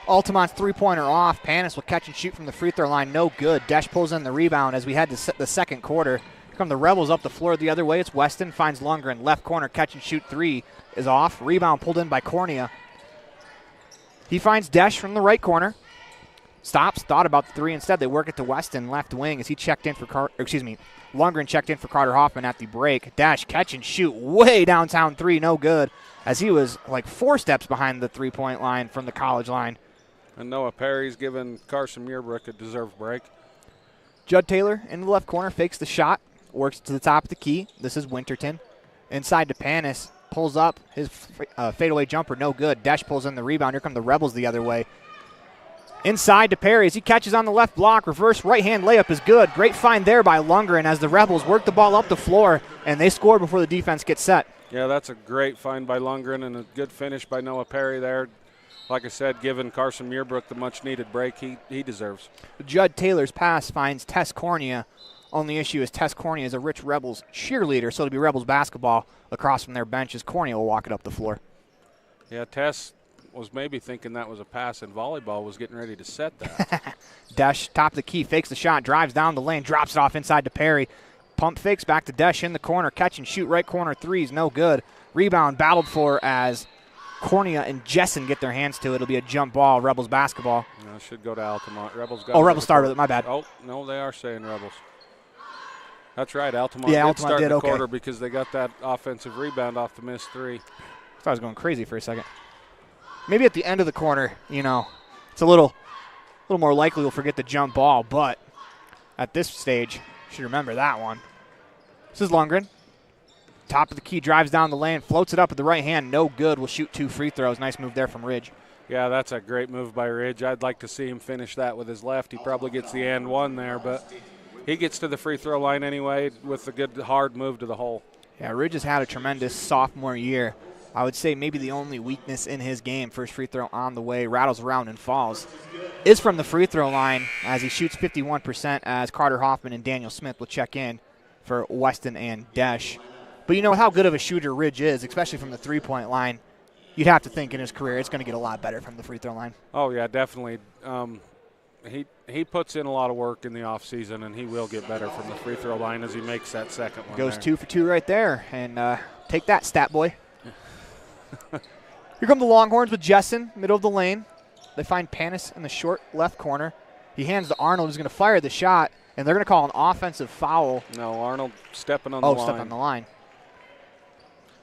Altamont's three-pointer off. Panis will catch and shoot from the free throw line. No good. Desch pulls in the rebound as we head to the second quarter. Here come the Rebels up the floor the other way. It's Weston. Finds Lundgren. Left corner. Catch and shoot three is off. Rebound pulled in by Cornea. He finds Desch from the right corner. Stops. Thought about the three. Instead, they work it to Weston. Left wing as he checked in for Lundgren checked in for Carter Hoffman at the break. Desch catch and shoot way downtown three. No good as he was like 4 steps behind the three-point line from the college line. And Noah Perry's given Carson Muirbrook a deserved break. Judd Taylor in the left corner fakes the shot, works to the top of the key. This is Winterton. Inside to Panis, pulls up his fadeaway jumper, no good. Desch pulls in the rebound. Here come the Rebels the other way. Inside to Perry as he catches on the left block. Reverse right-hand layup is good. Great find there by Lundgren as the Rebels work the ball up the floor, and they score before the defense gets set. Yeah, that's a great find by Lundgren and a good finish by Noah Perry there. Like I said, giving Carson Muirbrook the much-needed break he deserves. Judd Taylor's pass finds Tess Cornea. Only issue is Tess Cornea is a rich Rebels cheerleader, so it'll be Rebels basketball across from their benches. Cornea will walk it up the floor. Yeah, Tess was maybe thinking that was a pass, and volleyball was getting ready to set that. Desch, top of the key, fakes the shot, drives down the lane, drops it off inside to Perry. Pump fakes back to Desch in the corner. Catch and shoot right corner threes, no good. Rebound battled for as Cornea and Jessen get their hands to it. It'll be a jump ball, Rebels basketball. No, it should go to Altamont. Rebels got Rebels started with it, my bad. Oh, no, they are saying Rebels. That's right, Altamont Altamont start did, the okay. quarter because they got that offensive rebound off the missed three. I thought I was going crazy for a second. Maybe at the end of the corner, it's a little more likely we'll forget the jump ball, but at this stage, you should remember that one. This is Lundgren. Top of the key, drives down the lane, floats it up with the right hand. No good. Will shoot 2 free throws. Nice move there from Ridge. Yeah, that's a great move by Ridge. I'd like to see him finish that with his left. He probably gets the and one there, but he gets to the free throw line anyway with a good hard move to the hole. Yeah, Ridge has had a tremendous sophomore year. I would say maybe the only weakness in his game, first free throw on the way, rattles around and falls, is from the free throw line as he shoots 51% as Carter Hoffman and Daniel Smith will check in for Weston and Desch. But you know how good of a shooter Ridge is, especially from the three-point line. You'd have to think in his career it's going to get a lot better from the free throw line. Oh, yeah, definitely. He puts in a lot of work in the offseason, and he will get better from the free throw line as he makes that second one. Goes there. 2 for 2 right there. And take that, stat boy. Here come the Longhorns with Jessen, middle of the lane. They find Panis in the short left corner. He hands to Arnold, who's going to fire the shot, and they're going to call an offensive foul. No, Arnold stepping on the line. Step on the line.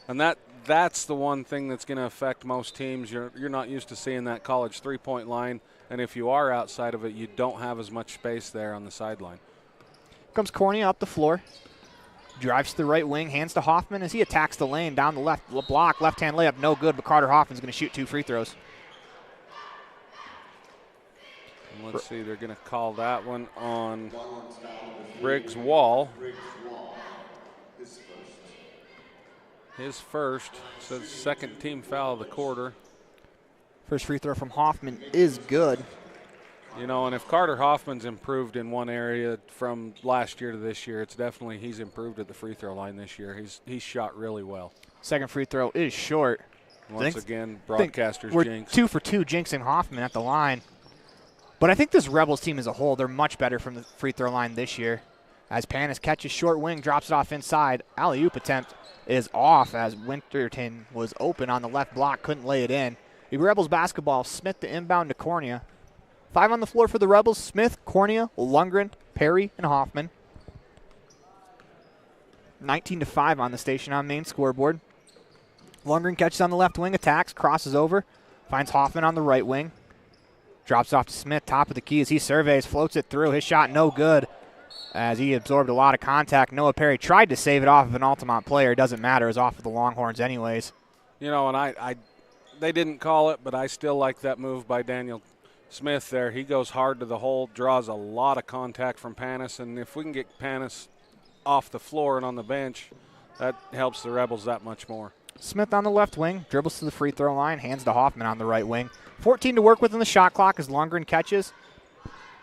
And that's the one thing that's going to affect most teams. You're not used to seeing that college three-point line, and if you are outside of it, you don't have as much space there on the sideline. Comes Cornea up the floor. Drives to the right wing, hands to Hoffman as he attacks the lane down the left block. Left-hand layup, no good, but Carter Hoffman's going to shoot 2 free throws. And let's see, they're going to call that one on Briggs Wall. His first, says second team foul of the quarter. First free throw from Hoffman is good. You know, and if Carter Hoffman's improved in one area from last year to this year, it's definitely he's improved at the free throw line this year. He's shot really well. Second free throw is short. Once again, broadcasters we're jinx. 2 for 2 jinxing Hoffman at the line. But I think this Rebels team as a whole, they're much better from the free throw line this year. As Panis catches short wing, drops it off inside. Alley-oop attempt is off as Winterton was open on the left block, couldn't lay it in. The Rebels basketball, Smith to inbound to Cornea. 5 on the floor for the Rebels, Smith, Cornea, Lundgren, Perry, and Hoffman. 19-5 on the station on main scoreboard. Lundgren catches on the left wing, attacks, crosses over, finds Hoffman on the right wing. Drops off to Smith, top of the key as he surveys, floats it through. His shot no good as he absorbed a lot of contact. Noah Perry tried to save it off of an Altamont player. It doesn't matter. It was off of the Longhorns anyways. You know, and they didn't call it, but I still like that move by Daniel Smith there. He goes hard to the hole, draws a lot of contact from Panis, and if we can get Panis off the floor and on the bench, that helps the Rebels that much more. Smith on the left wing, dribbles to the free throw line, hands to Hoffman on the right wing. 14 to work with in the shot clock as Lundgren catches,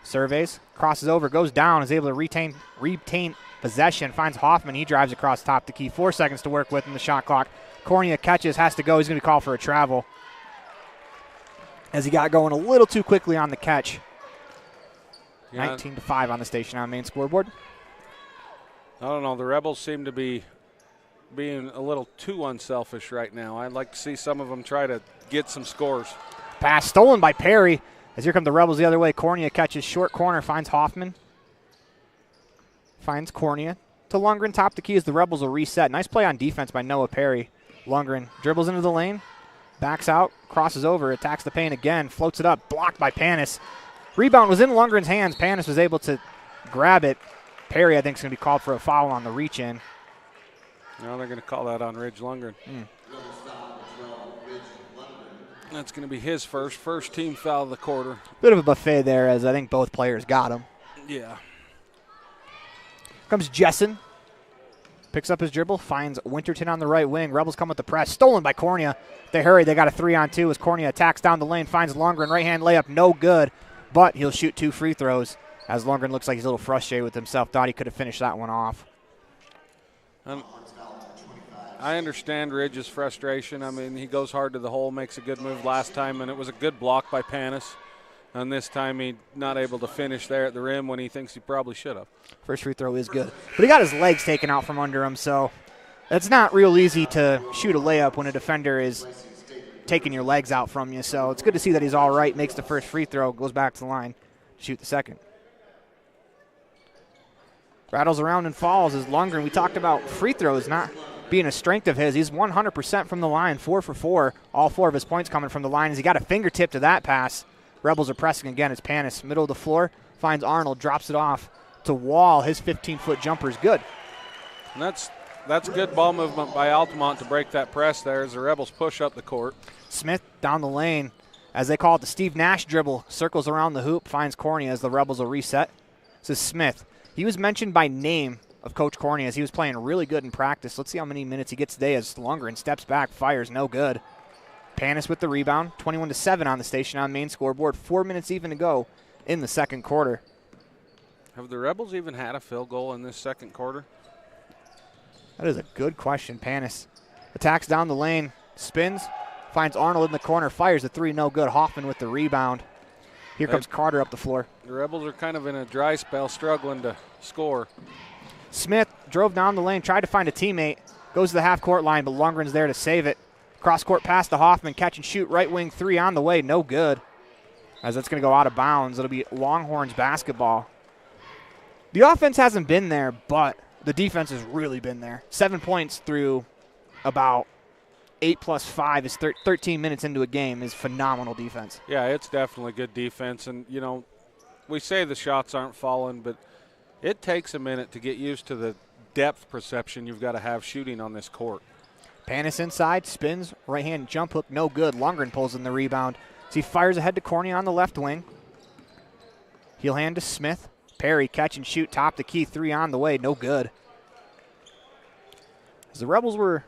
surveys, crosses over, goes down, is able to retain possession, finds Hoffman. He drives across top the key. 4 seconds to work with in the shot clock. Cornea catches, has to go. He's going to be called for a travel as he got going a little too quickly on the catch. 19-5 on the station on main scoreboard. I don't know. The Rebels seem to be being a little too unselfish right now. I'd like to see some of them try to get some scores. Pass stolen by Perry as here come the Rebels the other way. Cornea catches short corner, finds Hoffman. Finds Cornea to Lundgren, top the key as the Rebels will reset. Nice play on defense by Noah Perry. Lundgren dribbles into the lane, backs out, crosses over, attacks the paint again, floats it up, blocked by Panis. Rebound was in Lundgren's hands. Panis was able to grab it. Perry, I think, is going to be called for a foul on the reach-in. No, they're going to call that on Ridge Lundgren. That's going to be his first team foul of the quarter. Bit of a buffet there as I think both players got him. Yeah. Comes Jessen. Picks up his dribble, finds Winterton on the right wing. Rebels come with the press. Stolen by Cornea. They hurry. They got a 3-on-2 as Cornea attacks down the lane, finds Lundgren. Right-hand layup, no good. But he'll shoot 2 free throws as Lundgren looks like he's a little frustrated with himself. Thought he could have finished that one off. I understand Ridge's frustration. I mean, he goes hard to the hole, makes a good move last time, and it was a good block by Panis. And this time he's not able to finish there at the rim when he thinks he probably should have. First free throw is good. But he got his legs taken out from under him, so it's not real easy to shoot a layup when a defender is taking your legs out from you. So it's good to see that he's all right, makes the first free throw, goes back to the line to shoot the second. Rattles around and falls as Lundgren. We talked about free throws not being a strength of his. He's 100% from the line, 4 for 4. All 4 of his points coming from the line as he got a fingertip to that pass. Rebels are pressing again. It's Panis, middle of the floor, finds Arnold, drops it off to Wall. His 15-foot jumper is good. And that's good ball movement by Altamont to break that press there as the Rebels push up the court. Smith down the lane, as they call it the Steve Nash dribble, circles around the hoop, finds Cornea as the Rebels will reset. This is Smith. He was mentioned by name of Coach Cornea as he was playing really good in practice. Let's see how many minutes he gets today as Lundgren steps back, fires, no good. Panis with the rebound, 21-7 on the station on main scoreboard. 4 minutes even to go in the second quarter. Have the Rebels even had a field goal in this second quarter? That is a good question. Panis attacks down the lane, spins, finds Arnold in the corner, fires a 3, no good. Hoffman with the rebound. Here comes Carter up the floor. The Rebels are kind of in a dry spell, struggling to score. Smith drove down the lane, tried to find a teammate, goes to the half-court line, but Lundgren's there to save it. Cross-court pass to Hoffman, catch and shoot, right wing 3 on the way, no good. As that's going to go out of bounds. It'll be Longhorns basketball. The offense hasn't been there, but the defense has really been there. 7 points through about 8 plus 5 is 13 minutes into a game is phenomenal defense. Yeah, it's definitely good defense. And, you know, we say the shots aren't falling, but it takes a minute to get used to the depth perception you've got to have shooting on this court. Panis inside, spins, right-hand jump hook, no good. Lundgren pulls in the rebound. So he fires ahead to Cornea on the left wing. Heel hand to Smith. Perry, catch and shoot, top the key, 3 on the way, no good. As the Rebels were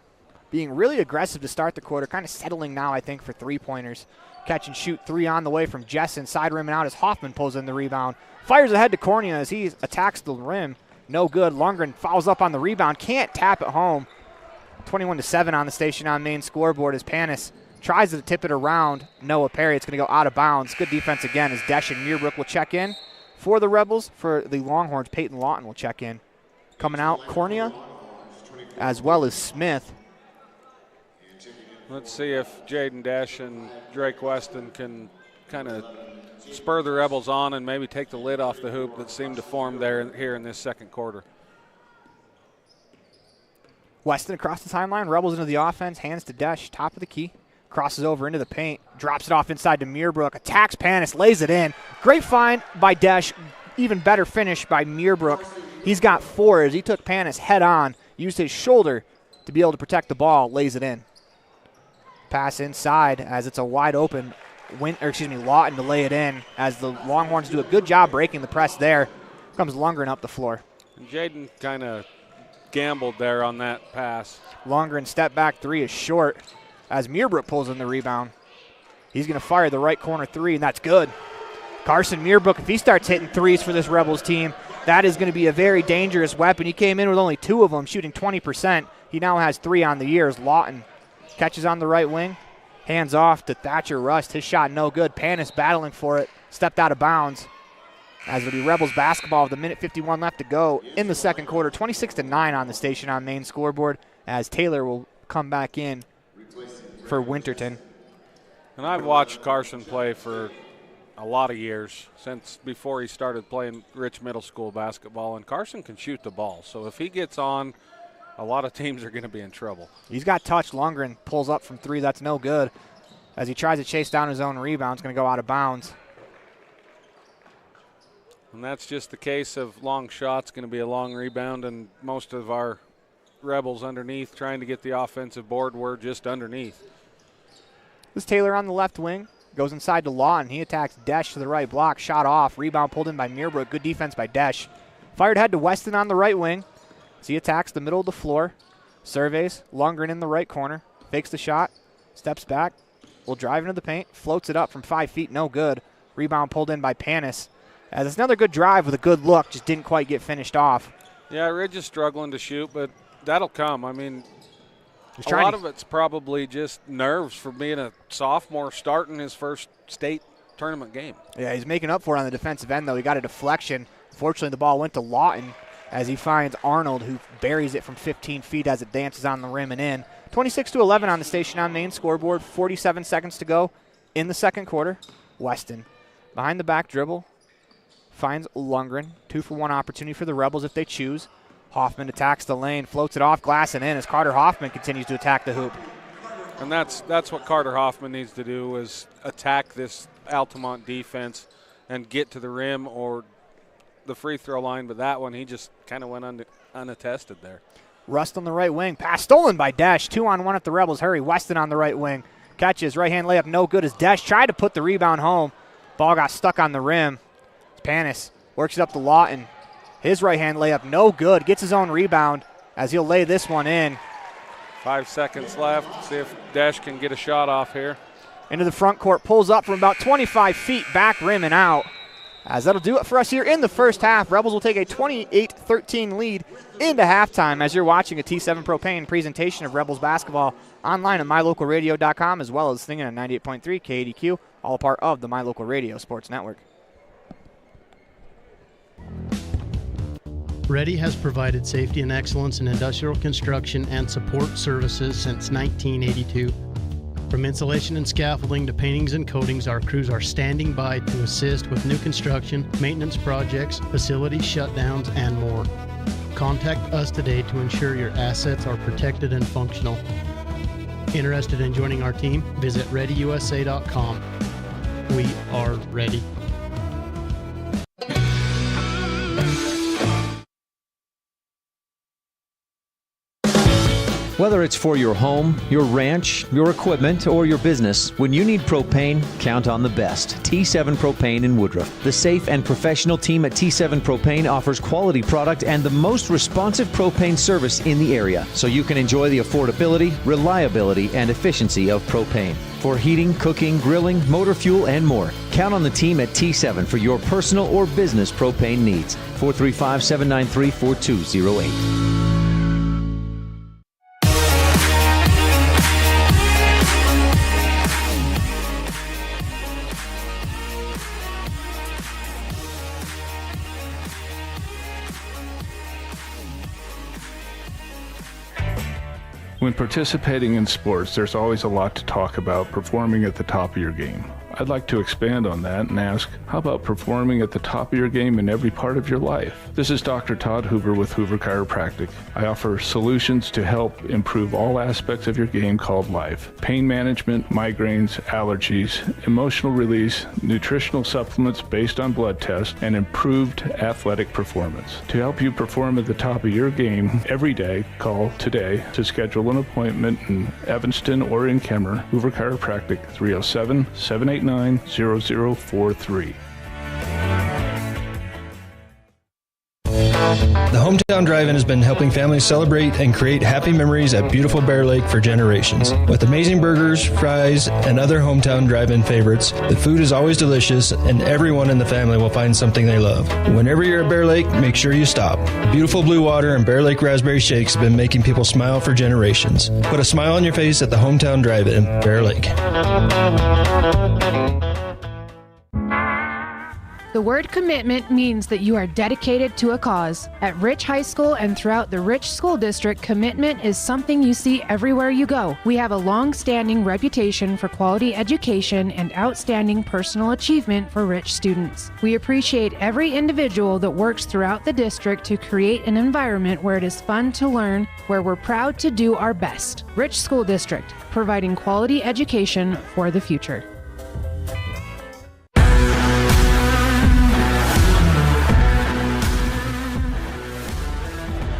being really aggressive to start the quarter, kind of settling now, I think, for three-pointers. Catch and shoot three on the way from Jessen. Side rim and out as Hoffman pulls in the rebound. Fires ahead to Cornea as he attacks the rim. No good. Lundgren fouls up on the rebound. Can't tap it home. 21-7 on the Station on Main scoreboard as Panis tries to tip it around Noah Perry. It's going to go out of bounds. Good defense again as Desch and Meerbrook will check in. For the Rebels, for the Longhorns, Peyton Lawton will check in. Coming out, Cornea, as well as Smith. Let's see if Jaden Desch and Drake Weston can kind of spur the Rebels on and maybe take the lid off the hoop that seemed to form here in this second quarter. Weston across the timeline, Rebels into the offense, hands to Desch, top of the key, crosses over into the paint, drops it off inside to Meerbrook, attacks Panis, lays it in. Great find by Desch, even better finish by Meerbrook. He's got 4 as he took Panis head on, used his shoulder to be able to protect the ball, lays it in. Pass inside as it's a wide open Lawton to lay it in as the Longhorns do a good job breaking the press there. Comes Lundgren up the floor. And Jaden kind of gambled there on that pass. Lundgren step back three is short as Meerbrook pulls in the rebound. He's going to fire the right corner three, and that's good. Carson Meerbrook, if he starts hitting threes for this Rebels team, that is going to be a very dangerous weapon. He came in with only 2 of them, shooting 20%. He now has 3 on the year as Lawton catches on the right wing. Hands off to Thatcher Rust. His shot no good. Panis battling for it. Stepped out of bounds. As it'll be Rebels basketball with 1:51 left to go in the second quarter. 26-9 on the Station on Main scoreboard as Taylor will come back in for Winterton. And I've watched Carson play for a lot of years, since before he started playing Rich Middle School basketball, and Carson can shoot the ball. So if he gets on, a lot of teams are going to be in trouble. He's got touch. Lundgren pulls up from 3. That's no good. As he tries to chase down his own rebound, it's going to go out of bounds. And that's just the case of long shots, going to be a long rebound, and most of our Rebels underneath trying to get the offensive board were just underneath. This Taylor on the left wing. Goes inside to Lawton. He attacks Desch to the right block. Shot off. Rebound pulled in by Meerbrook. Good defense by Desch. Fired head to Weston on the right wing. As he attacks the middle of the floor. Surveys. Lundgren in the right corner. Fakes the shot. Steps back. Will drive into the paint. Floats it up from 5 feet. No good. Rebound pulled in by Panis. As it's another good drive with a good look. Just didn't quite get finished off. Yeah, Ridge is struggling to shoot, but that'll come. I mean, a lot of it's probably just nerves for being a sophomore starting his first state tournament game. Yeah, he's making up for it on the defensive end, though. He got a deflection. Fortunately, the ball went to Lawton as he finds Arnold, who buries it from 15 feet as it dances on the rim and in. 26-11 on the Station on Main scoreboard. 47 seconds to go in the second quarter. Weston behind the back dribble. Finds Lundgren. 2-for-1 opportunity for the Rebels if they choose. Hoffman attacks the lane, floats it off glass and in as Carter Hoffman continues to attack the hoop. And that's what Carter Hoffman needs to do, is attack this Altamont defense and get to the rim or the free throw line. But that one, he just kind of went unattested there. Rust on the right wing. Pass stolen by Desch. 2-on-1 at the Rebels. Hurry. Weston on the right wing. Catches. Right-hand layup no good as Desch tried to put the rebound home. Ball got stuck on the rim. Panis works it up to Lawton. His right-hand layup no good. Gets his own rebound as he'll lay this one in. 5 seconds left. See if Desch can get a shot off here. Into the front court. Pulls up from about 25 feet. Back rim and out. As that'll do it for us here in the first half. Rebels will take a 28-13 lead into halftime as you're watching a T7 Propane presentation of Rebels basketball online at mylocalradio.com, as well as singing on 98.3 KADQ, all a part of the My Local Radio Sports Network. Ready has provided safety and excellence in industrial construction and support services since 1982. From insulation and scaffolding to paintings and coatings, our crews are standing by to assist with new construction, maintenance projects, facility shutdowns, and more. Contact us today to ensure your assets are protected and functional. Interested in joining our team? Visit ReadyUSA.com. We are ready. Whether it's for your home, your ranch, your equipment, or your business, when you need propane, count on the best. T7 Propane in Woodruff. The safe and professional team at T7 Propane offers quality product and the most responsive propane service in the area, so you can enjoy the affordability, reliability, and efficiency of propane. For heating, cooking, grilling, motor fuel, and more, count on the team at T7 for your personal or business propane needs. 435-793-4208. When participating in sports, there's always a lot to talk about performing at the top of your game. I'd like to expand on that and ask, how about performing at the top of your game in every part of your life? This is Dr. Todd Hoover with Hoover Chiropractic. I offer solutions to help improve all aspects of your game called life. Pain management, migraines, allergies, emotional release, nutritional supplements based on blood tests, and improved athletic performance. To help you perform at the top of your game every day, call today to schedule an appointment in Evanston or in Kemmer. Hoover Chiropractic, 307-789-0043. The Hometown Drive-In has been helping families celebrate and create happy memories at beautiful Bear Lake for generations. With amazing burgers, fries, and other Hometown Drive-In favorites, the food is always delicious and everyone in the family will find something they love. Whenever you're at Bear Lake, make sure you stop. Beautiful blue water and Bear Lake raspberry shakes have been making people smile for generations. Put a smile on your face at the Hometown Drive-In, Bear Lake. The word commitment means that you are dedicated to a cause. At Rich High School and throughout the Rich School District, commitment is something you see everywhere you go. We have a long-standing reputation for quality education and outstanding personal achievement for Rich students. We appreciate every individual that works throughout the district to create an environment where it is fun to learn, where we're proud to do our best. Rich School District, providing quality education for the future.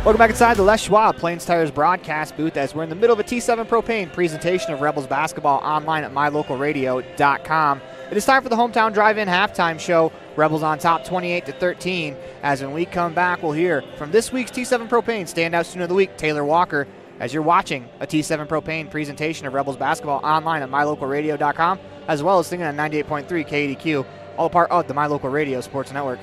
Welcome back inside the Les Schwab Plains Tires broadcast booth as we're in the middle of a T7 Propane presentation of Rebels basketball online at mylocalradio.com. It is time for the Hometown Drive-In halftime show. Rebels on top 28-13. As when we come back, we'll hear from this week's T7 Propane Standout Student of the Week, Taylor Walker, as you're watching a T7 Propane presentation of Rebels basketball online at mylocalradio.com, as well as singing on 98.3 KDQ, all part of the My Local Radio Sports Network.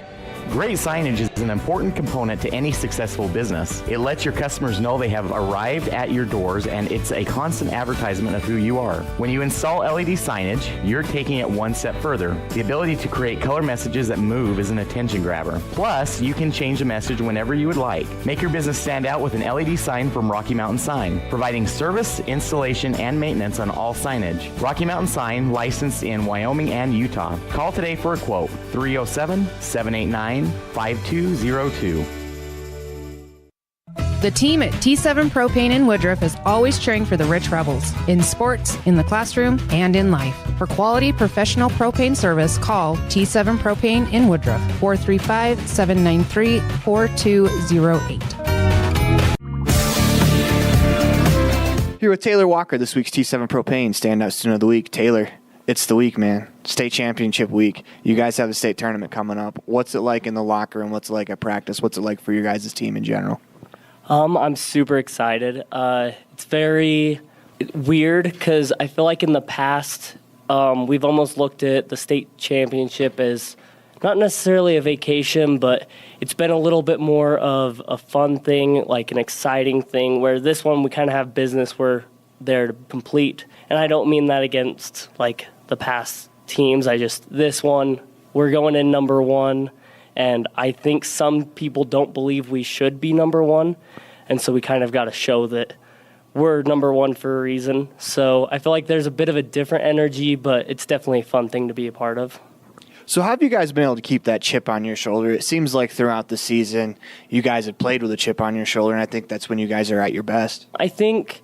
Great signage is an important component to any successful business. It lets your customers know they have arrived at your doors, and it's a constant advertisement of who you are. When you install LED signage, you're taking it one step further. The ability to create color messages that move is an attention grabber. Plus, you can change the message whenever you would like. Make your business stand out with an LED sign from Rocky Mountain Sign, providing service, installation, and maintenance on all signage. Rocky Mountain Sign, licensed in Wyoming and Utah. Call today for a quote, 307-789-5202. The team at T7 Propane in Woodruff is always cheering for the Rich Rebels, in sports, in the classroom, and in life. For quality professional propane service, call T7 Propane in Woodruff, 435-793-4208. Here with Taylor Walker, this week's T7 Propane Standout Student of the Week. Taylor, it's the week, man. State championship week. You guys have the state tournament coming up. What's it like in the locker room? What's it like at practice? What's it like for your guys' team in general? I'm super excited. It's very weird because I feel like in the past we've almost looked at the state championship as not necessarily a vacation, but it's been a little bit more of a fun thing, like an exciting thing, where this one we kind of have business we're there to complete. And I don't mean that against like the past teams. This one, we're going in number one, and I think some people don't believe we should be number one, and so we kind of got to show that we're number one for a reason. So I feel like there's a bit of a different energy, but it's definitely a fun thing to be a part of. So how have you guys been able to keep that chip on your shoulder? It seems like throughout the season, you guys have played with a chip on your shoulder, and I think that's when you guys are at your best. I think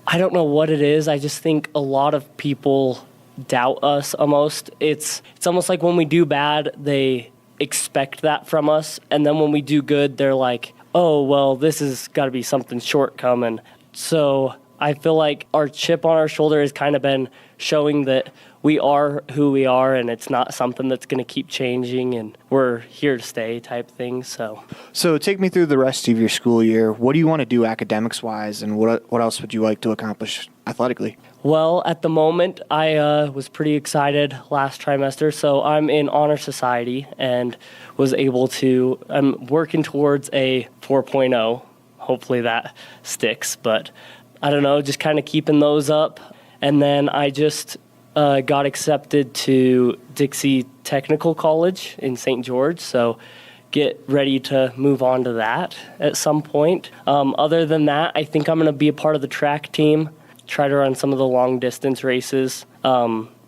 I don't know what it is. I just think a lot of people doubt us almost. It's almost like when we do bad, they expect that from us. And then when we do good, they're like, oh, well, this has got to be something shortcoming. So I feel like our chip on our shoulder has kind of been showing that we are who we are, and it's not something that's going to keep changing, and we're here to stay type thing. So take me through the rest of your school year. What do you want to do academics-wise, and what else would you like to accomplish athletically? Well, at the moment, I was pretty excited last trimester. So I'm in Honor Society and was able to, I'm working towards a 4.0. Hopefully that sticks, but I don't know, just kind of keeping those up. And then I just got accepted to Dixie Technical College in St. George, so get ready to move on to that at some point. Other than that, I think I'm going to be a part of the track team, try to run some of the long-distance races,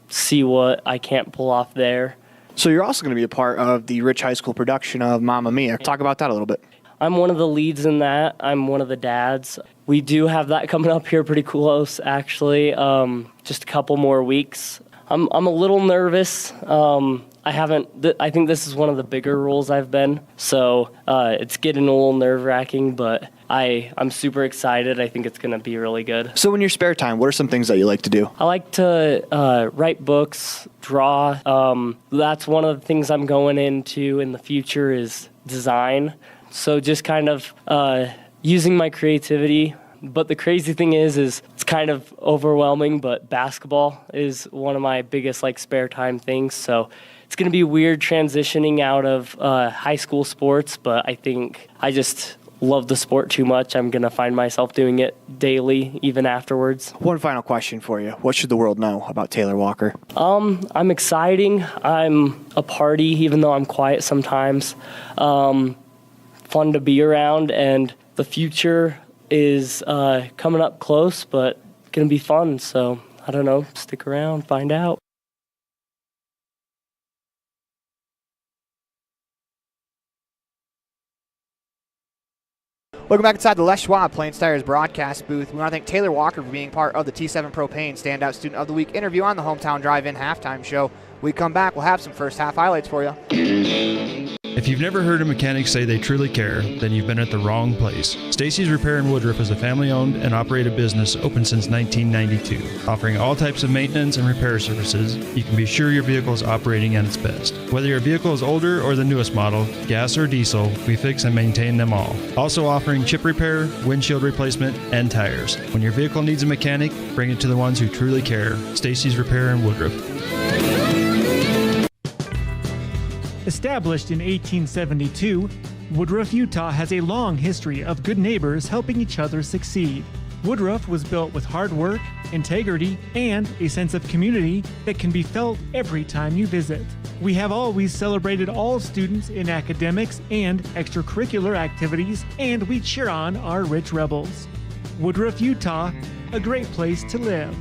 see what I can't pull off there. So you're also going to be a part of the Rich High School production of Mamma Mia. Talk about that a little bit. I'm one of the leads in that. I'm one of the dads. We do have that coming up here pretty close, actually. Just a couple more weeks. I'm a little nervous. I think this is one of the bigger roles I've been, so it's getting a little nerve-wracking, but I'm super excited. I think it's going to be really good. So in your spare time, what are some things that you like to do? I like to write books, draw. That's one of the things I'm going into in the future is design. So just kind of using my creativity. But the crazy thing is it's kind of overwhelming, but basketball is one of my biggest spare time things. So it's going to be weird transitioning out of high school sports, but I think I just love the sport too much. I'm going to find myself doing it daily, even afterwards. One final question for you. What should the world know about Taylor Walker? I'm exciting. I'm a party, even though I'm quiet sometimes. Fun to be around, and the future is coming up close, but going to be fun. So, I don't know, stick around, find out. Welcome back inside the Les Schwab Plains Tires broadcast booth. We want to thank Taylor Walker for being part of the T7 Propane Standout Student of the Week interview on the Hometown Drive-In halftime show. When we come back, we'll have some first half highlights for you. If you've never heard a mechanic say they truly care, then you've been at the wrong place. Stacy's Repair in Woodruff is a family-owned and operated business open since 1992. Offering all types of maintenance and repair services, you can be sure your vehicle is operating at its best. Whether your vehicle is older or the newest model, gas or diesel, we fix and maintain them all. Also offering chip repair, windshield replacement, and tires. When your vehicle needs a mechanic, bring it to the ones who truly care. Stacy's Repair in Woodruff. Established in 1872, Woodruff, Utah has a long history of good neighbors helping each other succeed. Woodruff was built with hard work, integrity, and a sense of community that can be felt every time you visit. We have always celebrated all students in academics and extracurricular activities, and we cheer on our rich rebels. Woodruff, Utah, a great place to live.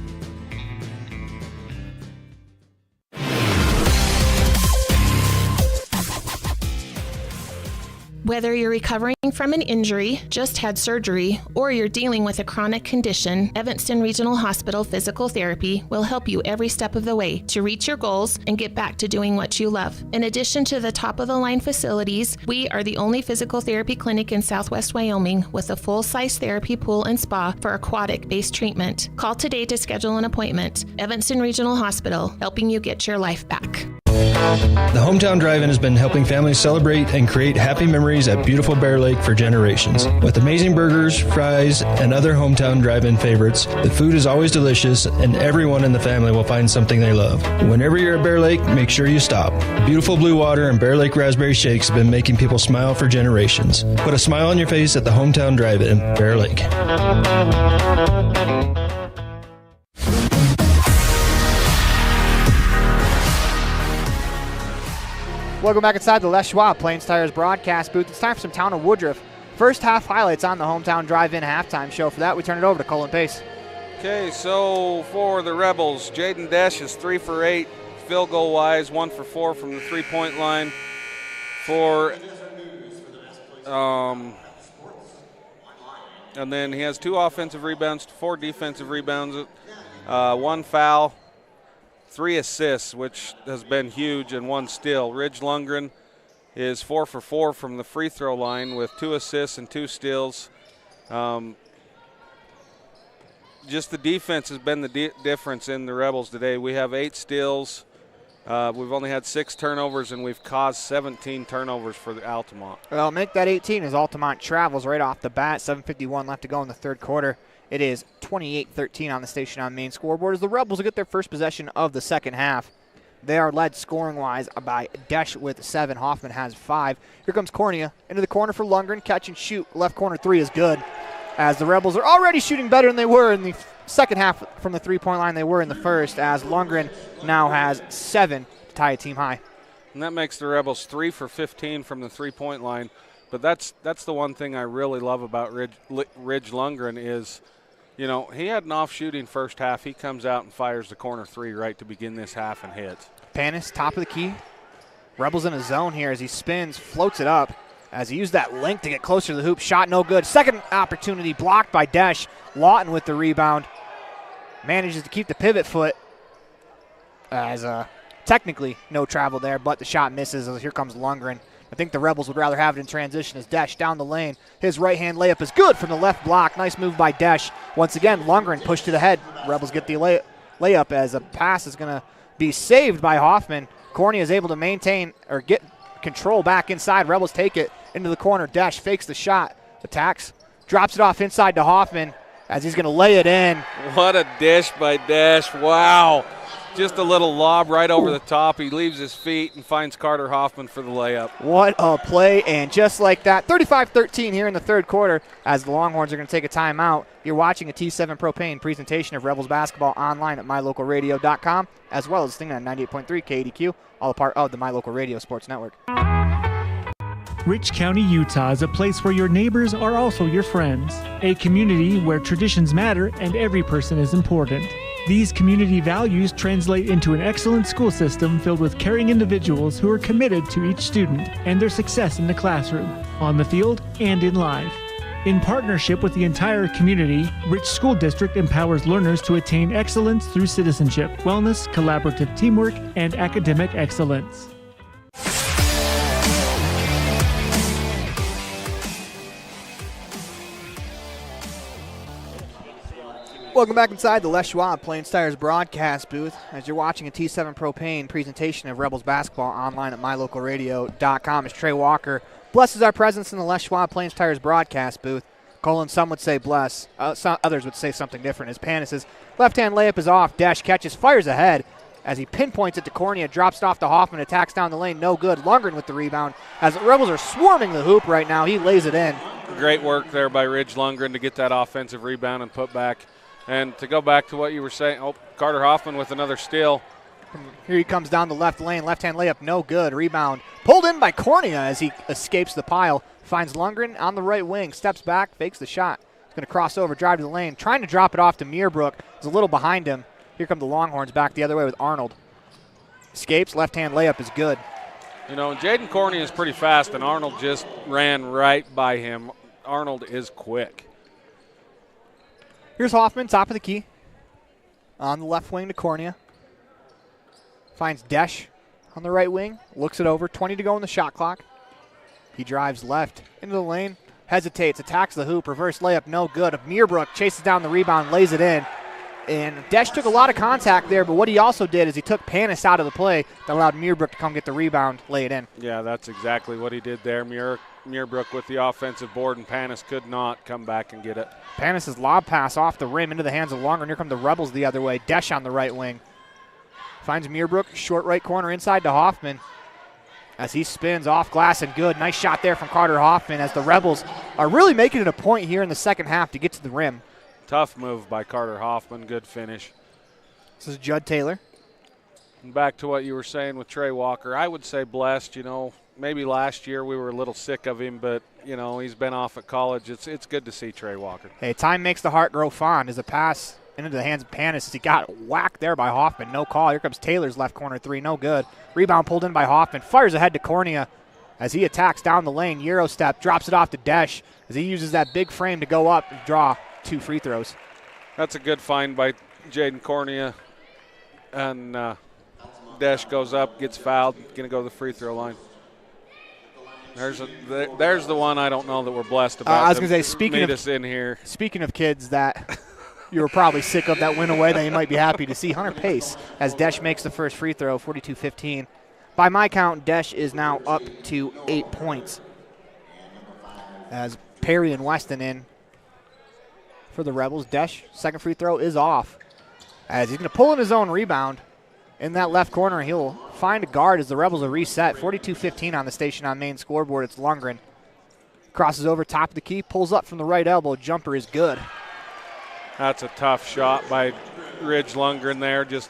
Whether you're recovering from an injury, just had surgery, or you're dealing with a chronic condition, Evanston Regional Hospital Physical Therapy will help you every step of the way to reach your goals and get back to doing what you love. In addition to the top-of-the-line facilities, we are the only physical therapy clinic in Southwest Wyoming with a full-size therapy pool and spa for aquatic-based treatment. Call today to schedule an appointment. Evanston Regional Hospital, helping you get your life back. The Hometown Drive-In has been helping families celebrate and create happy memories at beautiful Bear Lake for generations. With amazing burgers, fries, and other Hometown Drive-In favorites, the food is always delicious and everyone in the family will find something they love. Whenever you're at Bear Lake, make sure you stop. Beautiful blue water and Bear Lake raspberry shakes have been making people smile for generations. Put a smile on your face at the Hometown Drive-In, Bear Lake. Welcome back inside the Les Schwab Plains Tires broadcast booth. It's time for some Town of Woodruff first half highlights on the Hometown Drive-In halftime show. For that, we turn it over to Colin Pace. Okay, so for the Rebels, Jaden Desch is 3 for 8, field goal wise, 1 for 4 from the 3-point line. And then he has 2 offensive rebounds, 4 defensive rebounds, 1 foul, 3 assists, which has been huge, and 1 steal. Ridge Lundgren is 4 for 4 from the free throw line with 2 assists and 2 steals. just the defense has been the difference in the Rebels today. We have 8 steals. We've only had 6 turnovers, and we've caused 17 turnovers for the Altamont. Well, make that 18 as Altamont travels right off the bat. 7:51 left to go in the third quarter. It is 28-13 on the Station on Main scoreboard as the Rebels will get their first possession of the second half. They are led scoring-wise by Desch with 7. Hoffman has 5. Here comes Cornea into the corner for Lundgren. Catch and shoot. Left corner 3 is good. As the Rebels are already shooting better than they were in the second half from the three-point line they were in the first, as Lundgren now has 7 to tie a team high. And that makes the Rebels 3 for 15 from the three-point line. But that's the one thing I really love about Ridge Lundgren is, you know, he had an off-shooting first half. He comes out and fires the corner 3 right to begin this half and hits. Panis, top of the key. Rebels in a zone here as he spins, floats it up. As he used that length to get closer to the hoop. Shot no good. Second opportunity blocked by Desch. Lawton with the rebound. Manages to keep the pivot foot. As technically no travel there, but the shot misses as here comes Lundgren. I think the Rebels would rather have it in transition as Desch down the lane. His right-hand layup is good from the left block. Nice move by Desch. Once again, Lundgren pushed to the head. Rebels get the layup as a pass is going to be saved by Hoffman. Cornea is able to maintain or get control back inside. Rebels take it into the corner. Desch fakes the shot, attacks, drops it off inside to Hoffman as he's going to lay it in. What a dish by Desch. Wow. Just a little lob right over the top. He leaves his feet and finds Carter Hoffman for the layup. What a play, and just like that, 35-13 here in the third quarter as the Longhorns are going to take a timeout. You're watching a T7 Propane presentation of Rebels basketball online at mylocalradio.com, as well as listening on 98.3 KDQ, all a part of the My Local Radio Sports Network. Rich County, Utah is a place where your neighbors are also your friends. A community where traditions matter and every person is important. These community values translate into an excellent school system filled with caring individuals who are committed to each student and their success in the classroom, on the field, and in life. In partnership with the entire community, Rich School District empowers learners to attain excellence through citizenship, wellness, collaborative teamwork, and academic excellence. Welcome back inside the Les Schwab Plains Tires broadcast booth as you're watching a T7 Propane presentation of Rebels basketball online at mylocalradio.com as Trey Walker blesses our presence in the Les Schwab Plains Tires broadcast booth. Colin, some would say bless, others would say something different as Panis' left-hand layup is off. Desch catches, fires ahead as he pinpoints it to Cornea, drops it off to Hoffman, attacks down the lane, no good. Lundgren with the rebound. As the Rebels are swarming the hoop right now, he lays it in. Great work there by Ridge Lundgren to get that offensive rebound and put back. And to go back to what you were saying, Carter Hoffman with another steal. Here he comes down the left lane, left-hand layup, no good. Rebound pulled in by Cornea as he escapes the pile. Finds Lundgren on the right wing, steps back, fakes the shot. He's going to cross over, drive to the lane, trying to drop it off to Meerbrook. He's a little behind him. Here come the Longhorns back the other way with Arnold. Escapes, left-hand layup is good. You know, Jaden Cornea is pretty fast, and Arnold just ran right by him. Arnold is quick. Here's Hoffman, top of the key. On the left wing to Cornea. Finds Desch on the right wing. Looks it over. 20 to go in the shot clock. He drives left into the lane. Hesitates. Attacks the hoop. Reverse layup. No good. Meerbrook chases down the rebound. Lays it in. And Desch took a lot of contact there, but what he also did is he took Panis out of the play that allowed Meerbrook to come get the rebound, lay it in. Yeah, that's exactly what he did there. Meerbrook with the offensive board, and Panis could not come back and get it. Panis' lob pass off the rim into the hands of Lundgren. Here come the Rebels the other way. Desch on the right wing. Finds Meerbrook, short right corner inside to Hoffman. As he spins off glass and good. Nice shot there from Carter Hoffman as the Rebels are really making it a point here in the second half to get to the rim. Tough move by Carter Hoffman. Good finish. This is Judd Taylor. And back to what you were saying with Trey Walker, I would say blessed. You know, maybe last year we were a little sick of him, but, you know, he's been off at college. It's good to see Trey Walker. Hey, time makes the heart grow fond as a pass into the hands of Panis as he got whacked there by Hoffman. No call. Here comes Taylor's left corner three. No good. Rebound pulled in by Hoffman. Fires ahead to Cornea as he attacks down the lane. Euro step. Drops it off to Desch as he uses that big frame to go up and draw 2 free throws. That's a good find by Jaden Cornea. And Desch goes up, gets fouled, going to go to the free throw line. There's the one I don't know that we're blessed about. I was going to say, speaking of in here. Speaking of kids that you were probably sick of that win away that you might be happy to see. Hunter Pace as Desch makes the first free throw, 42-15. By my count, Desch is now up to 8 points. As Perry and Weston in for the Rebels. Desch, second free throw is off. As he's going to pull in his own rebound in that left corner. He'll find a guard as the Rebels are reset. 42-15 on the Station on Main scoreboard. It's Lundgren. Crosses over top of the key, pulls up from the right elbow. Jumper is good. That's a tough shot by Ridge Lundgren there. Just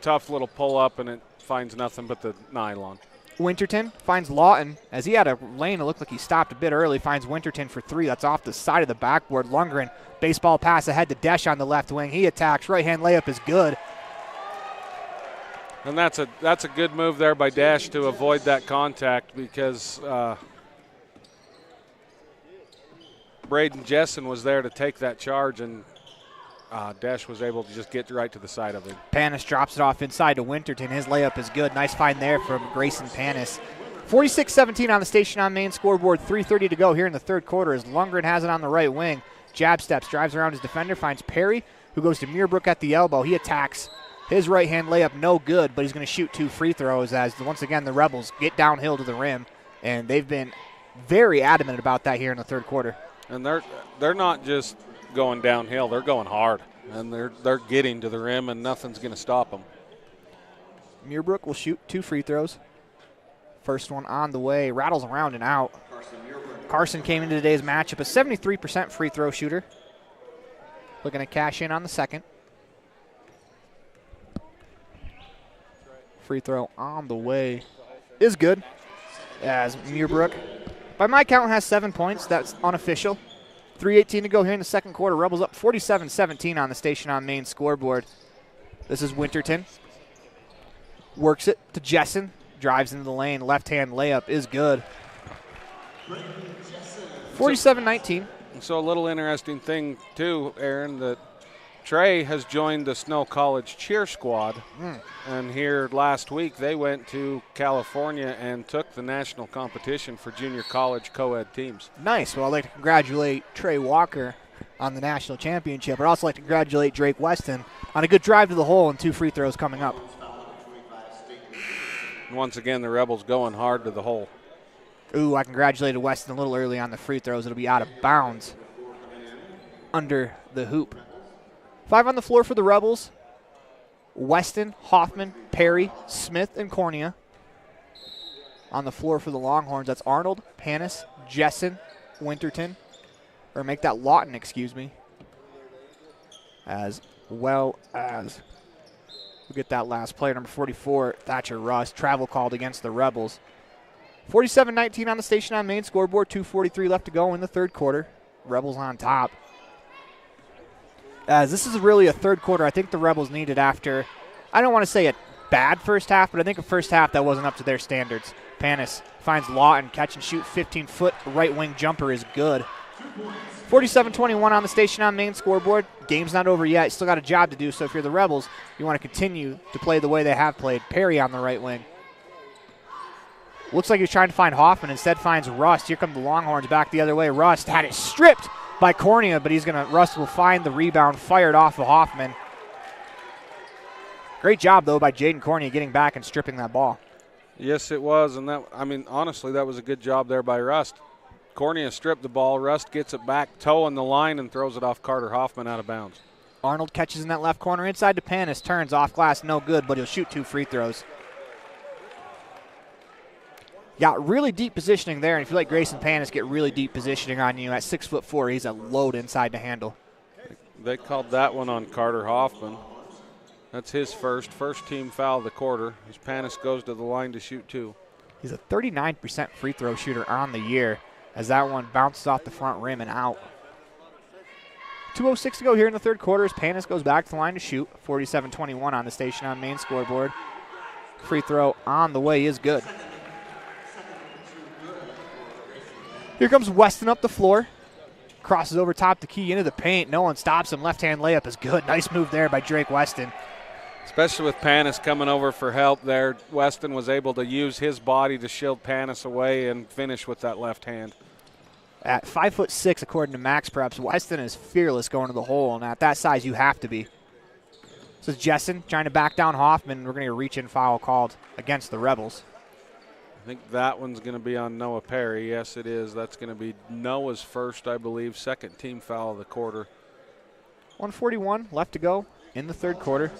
tough little pull up, and it finds nothing but the nylon. Winterton finds Lawton as he had a lane that looked like he stopped a bit early. Finds Winterton for three. That's off the side of the backboard. Lundgren, baseball pass ahead to Desch on the left wing. He attacks. Right-hand layup is good. And that's a good move there by Desch to avoid that contact because Braden Jessen was there to take that charge, and Desch was able to just get right to the side of him. Panis drops it off inside to Winterton. His layup is good. Nice find there from Grayson Panis. 46-17 on the Station on Main scoreboard. 3:30 to go here in the third quarter as Lundgren has it on the right wing. Jab steps, drives around his defender, finds Perry, who goes to Muirbrook at the elbow. He attacks. His right-hand layup no good, but he's going to shoot 2 free throws as, once again, the Rebels get downhill to the rim, and they've been very adamant about that here in the third quarter. And they're not just going downhill, they're going hard, and they're getting to the rim, and nothing's going to stop them. Muirbrook will shoot 2 free throws. First one on the way, rattles around and out. Carson came into today's matchup a 73% free throw shooter. Looking to cash in on the second. Free throw on the way is good as Muirbrook, by my count, has 7 points. That's unofficial. 3:18 to go here in the second quarter. Rebels up 47-17 on the Station on Main scoreboard. This is Winterton. Works it to Jessen. Drives into the lane. Left-hand layup is good. 47-19. So a little interesting thing, too, Aaron, that Trey has joined the Snow College cheer squad. And here last week they went to California and took the national competition for junior college co-ed teams. Nice. Well, I'd like to congratulate Trey Walker on the national championship. I'd also like to congratulate Drake Weston on a good drive to the hole and 2 free throws coming up. Once again, the Rebels going hard to the hole. Ooh, I congratulated Weston a little early on the free throws. It'll be out of bounds under the hoop. 5 on the floor for the Rebels. Weston, Hoffman, Perry, Smith, and Cornea. On the floor for the Longhorns, that's Arnold, Panis, Jessen, Winterton. Or make that Lawton, excuse me. As well as, we'll get that last player, number 44, Thatcher Russ. Travel called against the Rebels. 47-19 on the Station on Main scoreboard. 2:43 left to go in the third quarter. Rebels on top. As this is really a third quarter I think the Rebels needed after, I don't want to say a bad first half, but I think a first half that wasn't up to their standards. Panis finds Lawton, catch and shoot, 15-foot right wing jumper is good. 47-21 on the Station on Main scoreboard. Game's not over yet. Still got a job to do, so if you're the Rebels, you want to continue to play the way they have played. Perry on the right wing. Looks like he was trying to find Hoffman, instead finds Rust. Here come the Longhorns back the other way. Rust had it stripped by Cornea, but Rust will find the rebound, fired off of Hoffman. Great job, though, by Jaden Cornea getting back and stripping that ball. Yes, it was, and honestly, that was a good job there by Rust. Cornea stripped the ball. Rust gets it back, toe in the line, and throws it off Carter Hoffman out of bounds. Arnold catches in that left corner inside to Panis, turns off glass, no good, but he'll shoot 2 free throws. Got really deep positioning there, and if you let Grayson Panis get really deep positioning on you at 6'4", he's a load inside to handle. They called that one on Carter Hoffman. That's his first team foul of the quarter as Panis goes to the line to shoot 2. He's a 39% free throw shooter on the year as that one bounces off the front rim and out. 2:06 to go here in the third quarter as Panis goes back to the line to shoot. 47-21 on the Station on Main scoreboard. Free throw on the way is good. Here comes Weston up the floor. Crosses over top the key into the paint. No one stops him. Left-hand layup is good. Nice move there by Drake Weston. Especially with Panis coming over for help there, Weston was able to use his body to shield Panis away and finish with that left hand. At 5'6", according to Max Preps, Weston is fearless going to the hole, and at that size, you have to be. This is Jessen trying to back down Hoffman. We're going to get a reach-in foul called against the Rebels. I think that one's going to be on Noah Perry. Yes, it is. That's going to be Noah's first, I believe, second team foul of the quarter. 1:41 left to go in the third quarter.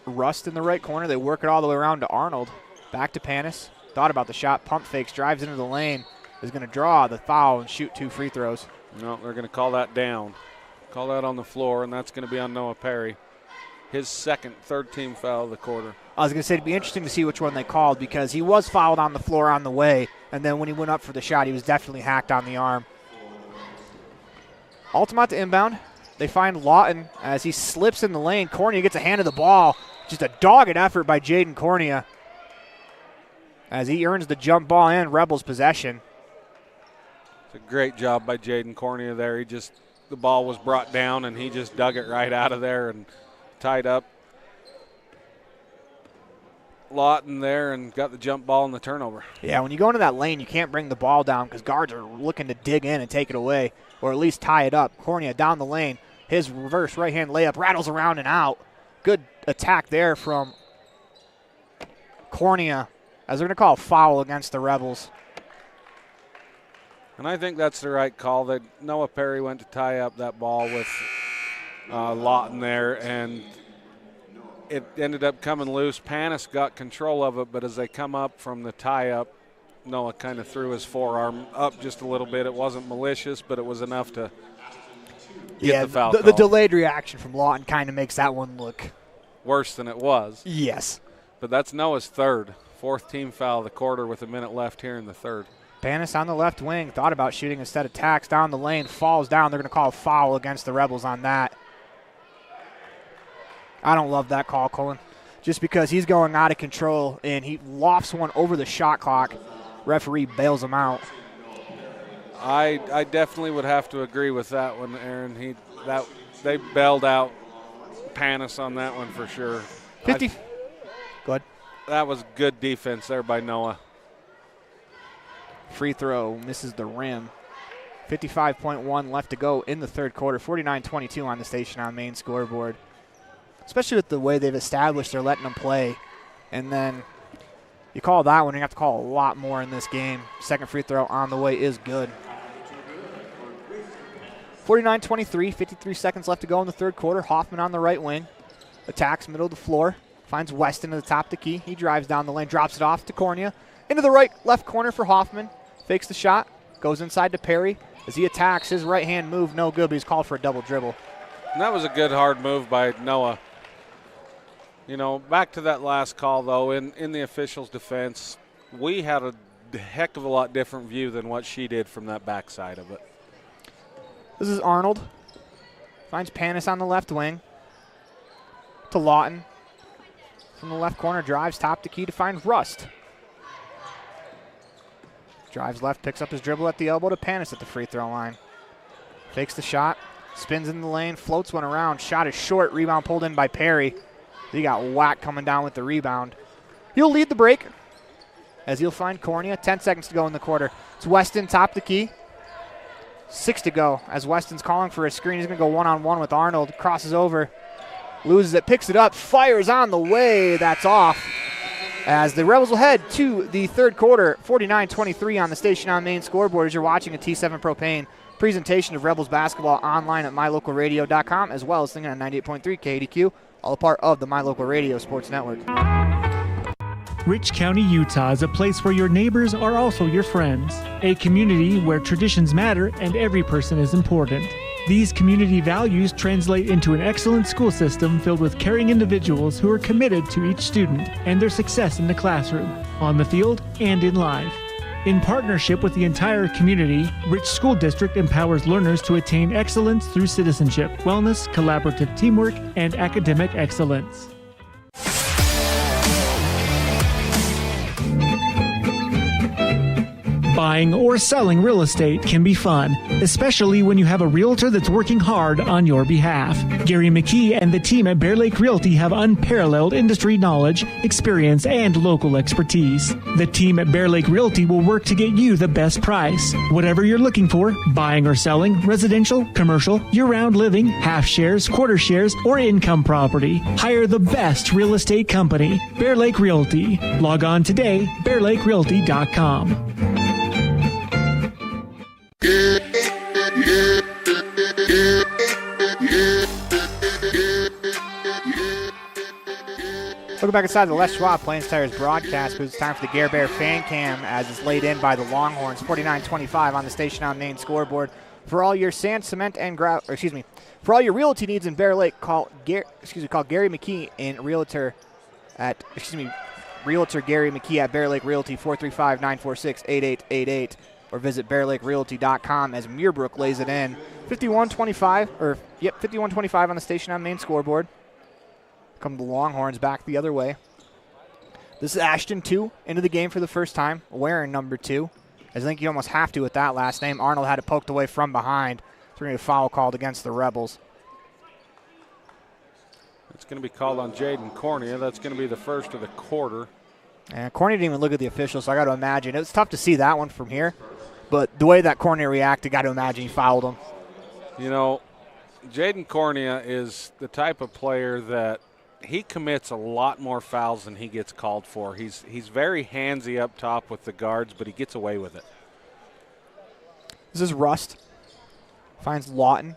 Rust in the right corner. They work it all the way around to Arnold. Back to Panis. Thought about the shot. Pump fakes. Drives into the lane. Is going to draw the foul and shoot 2 free throws. No, they're going to call that down. Call that on the floor, and that's going to be on Noah Perry. His second, third team foul of the quarter. I was going to say it'd be interesting to see which one they called because he was fouled on the floor on the way, and then when he went up for the shot, he was definitely hacked on the arm. Altamont to inbound. They find Lawton as he slips in the lane. Cornea gets a hand of the ball. Just a dogged effort by Jaden Cornea as he earns the jump ball and Rebels possession. It's a great job by Jaden Cornea there. The ball was brought down, and he just dug it right out of there and tied up Lawton there and got the jump ball and the turnover. Yeah, when you go into that lane, you can't bring the ball down because guards are looking to dig in and take it away or at least tie it up. Cornea down the lane. His reverse right-hand layup rattles around and out. Good attack there from Cornea as they're going to call a foul against the Rebels. And I think that's the right call. That Noah Perry went to tie up that ball with Lawton there, and it ended up coming loose. Panis got control of it, but as they come up from the tie-up, Noah kind of threw his forearm up just a little bit. It wasn't malicious, but it was enough to get the foul call. The delayed reaction from Lawton kind of makes that one look worse than it was. Yes. But that's Noah's fourth team foul of the quarter with a minute left here in the third. Panis on the left wing, thought about shooting instead of tacks down the lane, falls down. They're going to call a foul against the Rebels on that. I don't love that call, Colin, just because he's going out of control and he lofts one over the shot clock. Referee bails him out. I definitely would have to agree with that one, Aaron. They bailed out Panis on that one for sure. 50. Go ahead. That was good defense there by Noah. Free throw misses the rim. 55.1 left to go in the third quarter. 49-22 on the Station on Main scoreboard. Especially with the way they've established they're letting them play. And then you call that one, you have to call a lot more in this game. Second free throw on the way is good. 49-23, 53 seconds left to go in the third quarter. Hoffman on the right wing. Attacks middle of the floor. Finds Weston at the top of the key. He drives down the lane, drops it off to Cornea. Into the left corner for Hoffman. Fakes the shot. Goes inside to Perry. As he attacks, his right-hand move, no good, but he's called for a double dribble. And that was a good hard move by Noah. You know, back to that last call, though, in the officials' defense, we had a heck of a lot different view than what she did from that backside of it. This is Arnold. Finds Panis on the left wing. To Lawton. From the left corner, drives top to key to find Rust. Drives left, picks up his dribble at the elbow to Panis at the free throw line. Fakes the shot, spins in the lane, floats one around. Shot is short, rebound pulled in by Perry. He got whacked coming down with the rebound. He'll lead the break as he'll find Cornea. 10 seconds to go in the quarter. It's Weston, top the key. 6 to go as Weston's calling for a screen. He's going to go one-on-one with Arnold. Crosses over, loses it, picks it up, fires on the way. That's off. As the Rebels will head to the third quarter, 49-23 on the Station on Main scoreboard as you're watching a T7 Propane presentation of Rebels basketball online at mylocalradio.com as well as thinking on 98.3 KDQ, all a part of the My Local Radio Sports Network. Rich County, Utah is a place where your neighbors are also your friends. A community where traditions matter and every person is important. These community values translate into an excellent school system filled with caring individuals who are committed to each student and their success in the classroom, on the field, and in life. In partnership with the entire community, Rich School District empowers learners to attain excellence through citizenship, wellness, collaborative teamwork, and academic excellence. Buying or selling real estate can be fun, especially when you have a realtor that's working hard on your behalf. Gary McKee and the team at Bear Lake Realty have unparalleled industry knowledge, experience, and local expertise. The team at Bear Lake Realty will work to get you the best price. Whatever you're looking for, buying or selling, residential, commercial, year-round living, half shares, quarter shares, or income property, hire the best real estate company, Bear Lake Realty. Log on today, bearlakerealty.com. Welcome back inside the Les Schwab Plains Tires broadcast. It's time for the Gare Bear fan cam as it's laid in by the Longhorns. 49-25 on the station on main scoreboard. For all your sand, cement, and for all your realty needs in Bear Lake, call Gary McKee in Realtor Gary McKee at Bear Lake Realty, 435-946-8888, or visit bearlakerealty.com as Muirbrook lays it in. 51-25 on the station on main scoreboard. Come the Longhorns back the other way. This is Ashton 2 into the game for the first time, wearing number 2. I think you almost have to with that last name. Arnold had it poked away from behind. So we're going to get a foul called against the Rebels. It's going to be called on Jaden Cornea. That's going to be the first of the quarter. And Cornea didn't even look at the officials, so I got to imagine. It was tough to see that one from here. But the way that Cornea reacted, got to imagine he fouled him. You know, Jaden Cornea is the type of player that he commits a lot more fouls than he gets called for. He's very handsy up top with the guards, but he gets away with it. This is Rust. Finds Lawton.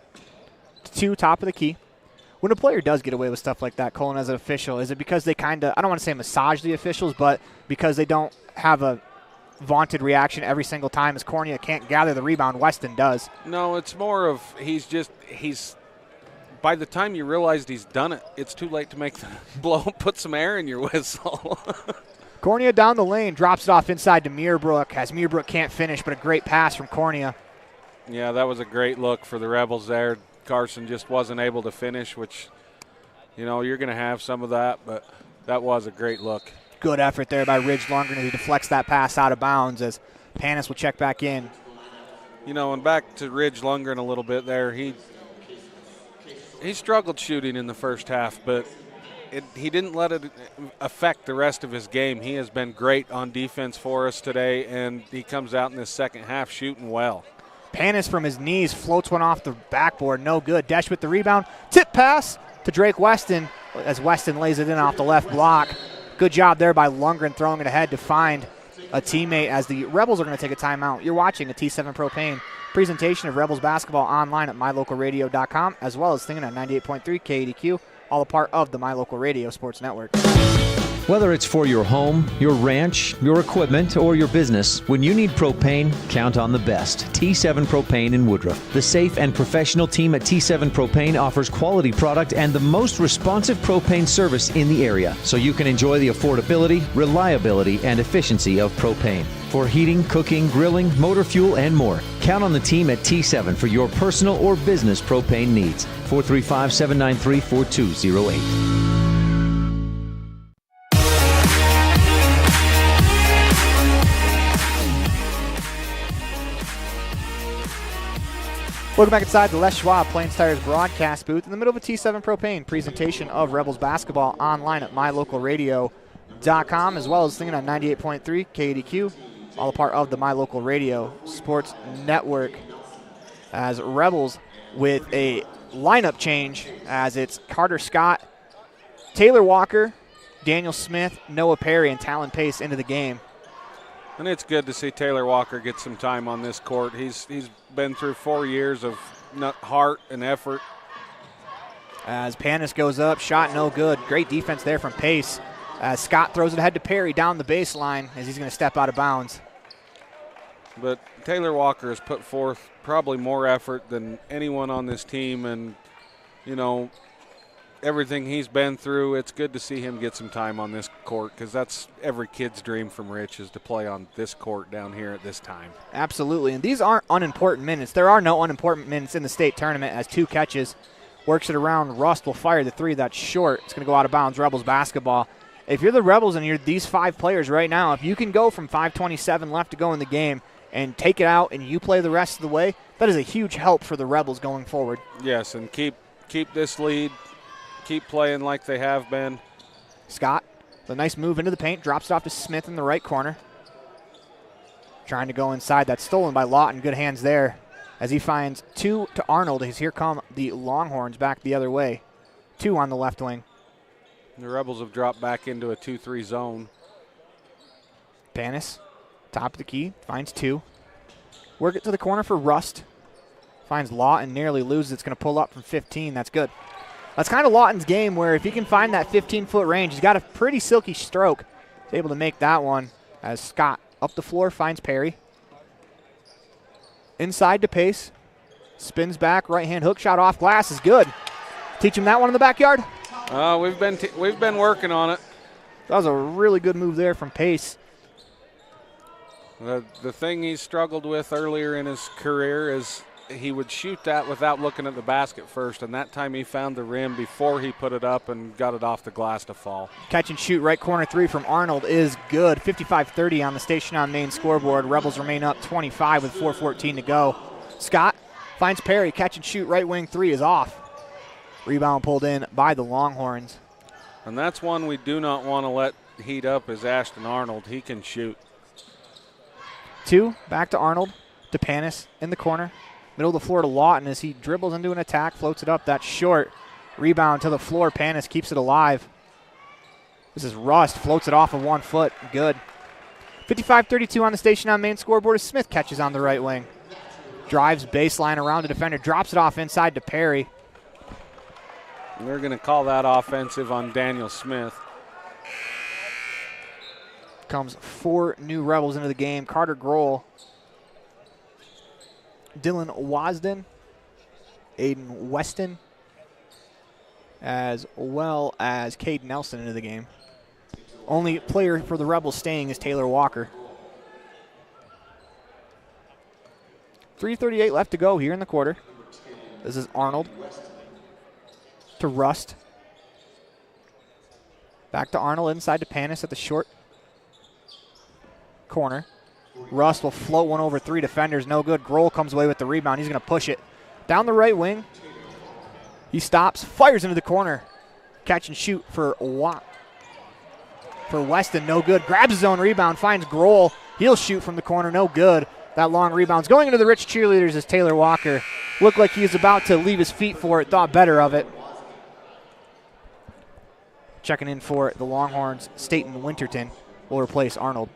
2, top of the key. When a player does get away with stuff like that, Colin, as an official, is it because they kind of, I don't want to say massage the officials, but because they don't have a vaunted reaction every single time as Cornea can't gather the rebound, Weston does? No, it's more of he's by the time you realized he's done it, it's too late to make the put some air in your whistle. Cornea down the lane, drops it off inside to Muirbrook, as Muirbrook can't finish, but a great pass from Cornea. Yeah, that was a great look for the Rebels there. Carson just wasn't able to finish, which, you know, you're going to have some of that, but that was a great look. Good effort there by Ridge Lundgren as he deflects that pass out of bounds as Panis will check back in. You know, and back to Ridge Lundgren a little bit there. He struggled shooting in the first half, but he didn't let it affect the rest of his game. He has been great on defense for us today, and he comes out in this second half shooting well. Panis from his knees floats one off the backboard. No good. Desch with the rebound. Tip pass to Drake Weston as Weston lays it in off the left block. Good job there by Lundgren throwing it ahead to find a teammate as the Rebels are going to take a timeout. You're watching a T7 Propane presentation of Rebels basketball online at mylocalradio.com, as well as singing on 98.3 KADQ, all a part of the My Local Radio Sports Network. Whether it's for your home, your ranch, your equipment, or your business, when you need propane, count on the best. T7 Propane in Woodruff. The safe and professional team at T7 Propane offers quality product and the most responsive propane service in the area, so you can enjoy the affordability, reliability, and efficiency of propane. For heating, cooking, grilling, motor fuel, and more, count on the team at T7 for your personal or business propane needs. 435-793-4208. Welcome back inside the Les Schwab Plains Tires broadcast booth in the middle of a T7 Propane presentation of Rebels basketball online at mylocalradio.com, as well as singing on 98.3 KADQ, all a part of the My Local Radio Sports Network. As Rebels with a lineup change, as it's Carter Scott, Taylor Walker, Daniel Smith, Noah Perry, and Talon Pace into the game. And it's good to see Taylor Walker get some time on this court. He's been through 4 years of heart and effort. As Panis goes up, shot no good. Great defense there from Pace. As Scott throws it ahead to Perry down the baseline as he's going to step out of bounds. But Taylor Walker has put forth probably more effort than anyone on this team, and, you know, everything he's been through, it's good to see him get some time on this court, because that's every kid's dream from Rich, is to play on this court down here at this time. Absolutely, and these aren't unimportant minutes. There are no unimportant minutes in the state tournament, as 2 catches, works it around. Rust will fire the 3 that's short. It's going to go out of bounds. Rebels basketball. If you're the Rebels and you're these 5 players right now, if you can go from 5:27 left to go in the game and take it out and you play the rest of the way, that is a huge help for the Rebels going forward. Yes, and keep this lead, keep playing like they have been. Scott, the nice move into the paint, drops it off to Smith in the right corner. Trying to go inside. That's stolen by Lawton. Good hands there as he finds 2 to Arnold as here come the Longhorns back the other way. 2 on the left wing. The Rebels have dropped back into a 2-3 zone. Panis, top of the key, finds 2. Work it to the corner for Rust. Finds Lawton, nearly loses. It's going to pull up from 15. That's good. That's kind of Lawton's game where if he can find that 15-foot range, he's got a pretty silky stroke. He's able to make that one as Scott up the floor finds Perry. Inside to Pace. Spins back, right-hand hook shot off glass is good. Teach him that one in the backyard. We've been working on it. That was a really good move there from Pace. The thing he struggled with earlier in his career is he would shoot that without looking at the basket first, and that time he found the rim before he put it up and got it off the glass to fall. Catch and shoot right corner 3 from Arnold is good. 55-30 on the Station on Main scoreboard. Rebels remain up 25 with 4:14 to go. Scott finds Perry. Catch and shoot right wing 3 is off. Rebound pulled in by the Longhorns. And that's one we do not want to let heat up is Ashton Arnold. He can shoot. 2, back to Arnold. To Panis in the corner. Middle of the floor to Lawton as he dribbles into an attack, floats it up. That's short. Rebound to the floor. Panis keeps it alive. This is Rust. Floats it off of 1 foot. Good. 55-32 on the Station on Main scoreboard as Smith catches on the right wing. Drives baseline around the defender. Drops it off inside to Perry. They're going to call that offensive on Daniel Smith. Comes 4 new Rebels into the game. Carter Grohl, Dylan Wasden, Aiden Weston, as well as Cade Nelson into the game. Only player for the Rebels staying is Taylor Walker. 3:38 left to go here in the quarter. This is Arnold to Rust. Back to Arnold, inside to Panis at the short corner. Rust will float one over 3 defenders. No good. Grohl comes away with the rebound. He's going to push it down the right wing. He stops, fires into the corner. Catch and shoot for Weston. No good. Grabs his own rebound. Finds Grohl. He'll shoot from the corner. No good. That long rebound's going into the Rich cheerleaders as Taylor Walker looked like he was about to leave his feet for it. Thought better of it. Checking in for the Longhorns, Staten Winterton will replace Arnold.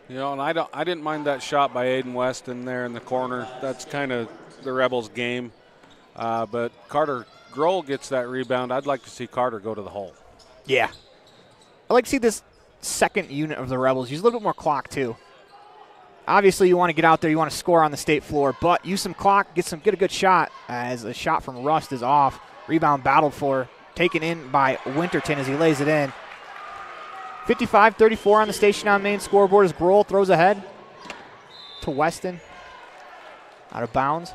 You know, and I didn't mind that shot by Aiden Weston there in the corner. That's kind of the Rebels' game. But Carter Grohl gets that rebound. I'd like to see Carter go to the hole. Yeah. I'd like to see this second unit of the Rebels use a little bit more clock, too. Obviously, you want to get out there. You want to score on the state floor. But use some clock, get a good shot as a shot from Rust is off. Rebound battled for, taken in by Winterton as he lays it in. 55-34 on the Station on Main scoreboard as Grohl throws ahead to Weston. Out of bounds.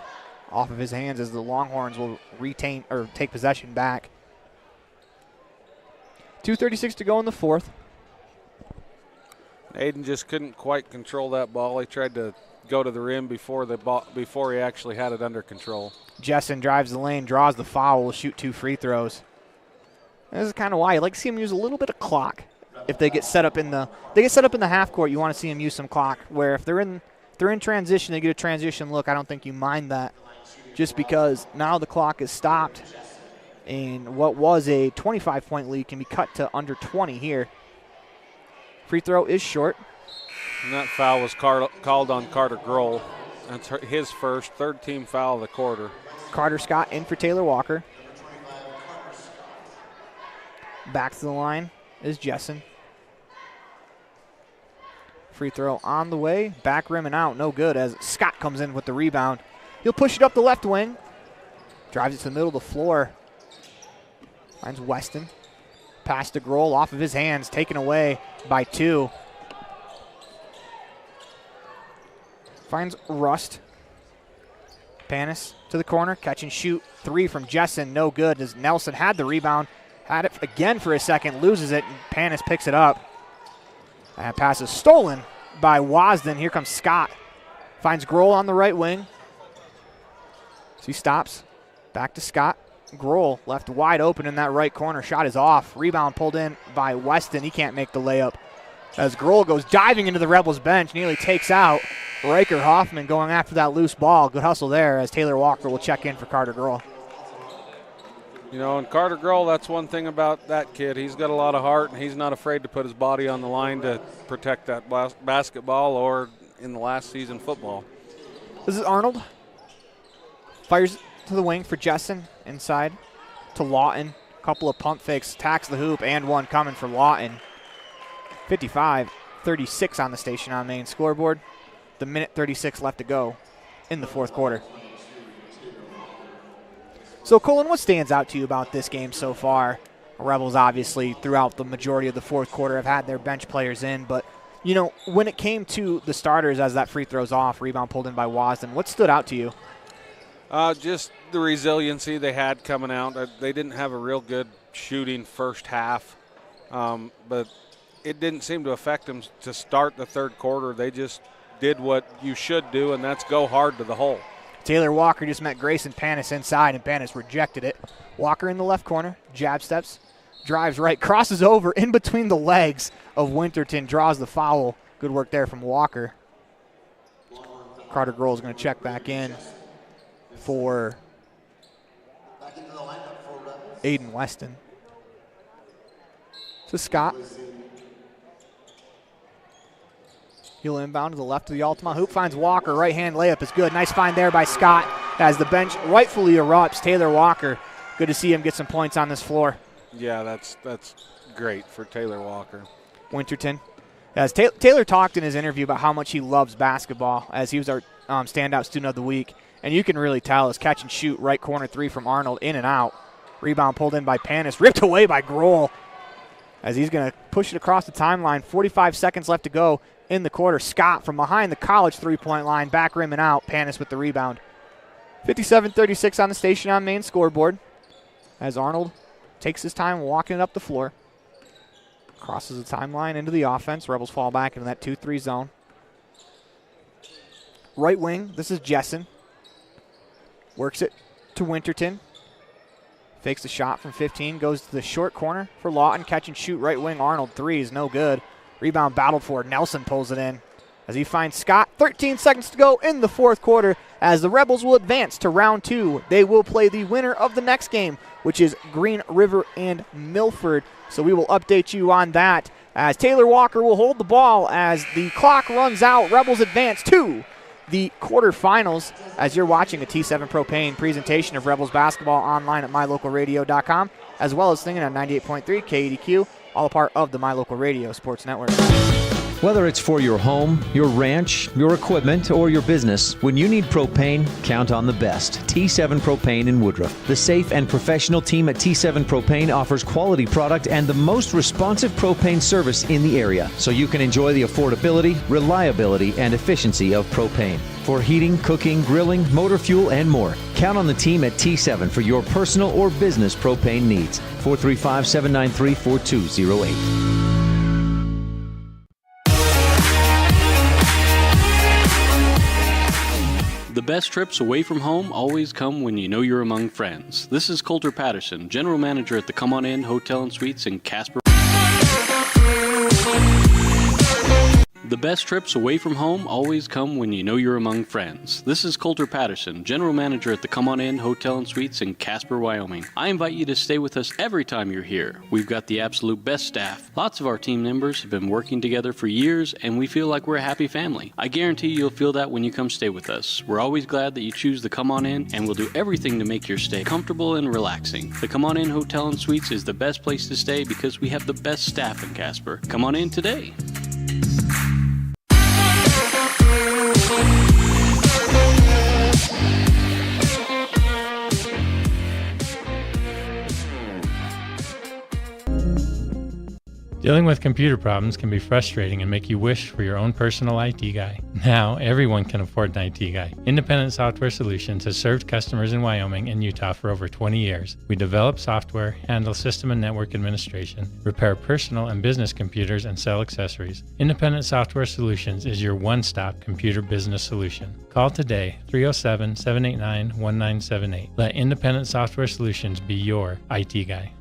Off of his hands as the Longhorns will retain or take possession back. 2:36 to go in the fourth. Aiden just couldn't quite control that ball. He tried to go to the rim before he actually had it under control. Jessen drives the lane, draws the foul, will shoot 2 free throws. This is kind of why you like to see him use a little bit of clock. If they get set up in the half court, you want to see them use some clock. Where if they're in transition, they get a transition look. I don't think you mind that, just because now the clock is stopped, and what was a 25-point lead can be cut to under 20 here. Free throw is short. And that foul was called on Carter Grohl. That's his first, third-team foul of the quarter. Carter Scott in for Taylor Walker. Back to the line is Jessen. Free throw on the way. Back rim and out. No good as Scott comes in with the rebound. He'll push it up the left wing. Drives it to the middle of the floor. Finds Weston. Pass to Grohl off of his hands. Taken away by 2. Finds Rust. Panis to the corner. Catch and shoot. 3 from Jessen. No good as Nelson had the rebound. Had it again for a second. Loses it. And Panis picks it up. That pass is stolen by Wasden. Here comes Scott. Finds Grohl on the right wing. So he stops. Back to Scott. Grohl left wide open in that right corner. Shot is off. Rebound pulled in by Weston. He can't make the layup. As Grohl goes diving into the Rebels bench, nearly takes out Riker Hoffman going after that loose ball. Good hustle there as Taylor Walker will check in for Carter Grohl. You know, and Carter Grohl, that's one thing about that kid. He's got a lot of heart, and he's not afraid to put his body on the line to protect that basketball or in the last season football. This is Arnold. Fires to the wing for Jessen. Inside to Lawton. Couple of pump fakes. Tacks the hoop and one coming for Lawton. 55-36 on the Station on Main scoreboard. The minute 36 left to go in the fourth quarter. So, Colin, what stands out to you about this game so far? Rebels, obviously, throughout the majority of the fourth quarter have had their bench players in, but, you know, when it came to the starters as that free throw's off, rebound pulled in by Wasden, what stood out to you? Just the resiliency they had coming out. They didn't have a real good shooting first half, but it didn't seem to affect them to start the third quarter. They just did what you should do, and that's go hard to the hole. Taylor Walker just met Grayson Panis inside, and Panis rejected it. Walker in the left corner, jab steps, drives right, crosses over in between the legs of Winterton, draws the foul. Good work there from Walker. Carter Grohl is going to check back in for Aiden Weston. So Scott. He'll inbound to the left of the Altamont hoop. Finds Walker. Right-hand layup is good. Nice find there by Scott as the bench rightfully erupts. Taylor Walker. Good to see him get some points on this floor. Yeah, that's great for Taylor Walker. Winterton. As Taylor talked in his interview about how much he loves basketball, as he was our standout student of the week. And you can really tell his catch and shoot right corner three from Arnold in and out. Rebound pulled in by Panis. Ripped away by Grohl as he's going to push it across the timeline. 45 seconds left to go in the quarter. Scott from behind the college three-point line, back rim and out. Panis with the rebound. 57-36 on the Station on Main scoreboard as Arnold takes his time walking it up the floor. Crosses the timeline into the offense. Rebels fall back into that 2-3 zone. Right wing, this is Jessen. Works it to Winterton. Fakes the shot from 15. Goes to the short corner for Lawton. Catch and shoot right wing. Arnold, three is no good. Rebound battled for. Nelson pulls it in as he finds Scott. 13 seconds to go in the fourth quarter as the Rebels will advance to round two. They will play the winner of the next game, which is Green River and Milford. So we will update you on that as Taylor Walker will hold the ball as the clock runs out. Rebels advance to the quarterfinals as you're watching a T7 Propane presentation of Rebels basketball online at mylocalradio.com, as well as singing on 98.3 KEDQ, all a part of the My Local Radio Sports Network. Whether it's for your home, your ranch, your equipment, or your business, when you need propane, count on the best. T7 Propane in Woodruff. The safe and professional team at T7 Propane offers quality product and the most responsive propane service in the area, so you can enjoy the affordability, reliability, and efficiency of propane. For heating, cooking, grilling, motor fuel, and more, count on the team at T7 for your personal or business propane needs. 435-793-4208. The best trips away from home always come when you know you're among friends. This is Coulter Patterson, General Manager at the Come On In Hotel and Suites in Casper. The best trips away from home always come when you know you're among friends. This is Coulter Patterson, General Manager at the Come On In Hotel and Suites in Casper, Wyoming. I invite you to stay with us every time you're here. We've got the absolute best staff. Lots of our team members have been working together for years, and we feel like we're a happy family. I guarantee you'll feel that when you come stay with us. We're always glad that you choose the Come On In, and we'll do everything to make your stay comfortable and relaxing. The Come On In Hotel and Suites is the best place to stay because we have the best staff in Casper. Come on in today. Dealing with computer problems can be frustrating and make you wish for your own personal IT guy. Now, everyone can afford an IT guy. Independent Software Solutions has served customers in Wyoming and Utah for over 20 years. We develop software, handle system and network administration, repair personal and business computers, and sell accessories. Independent Software Solutions is your one-stop computer business solution. Call today, 307-789-1978. Let Independent Software Solutions be your IT guy.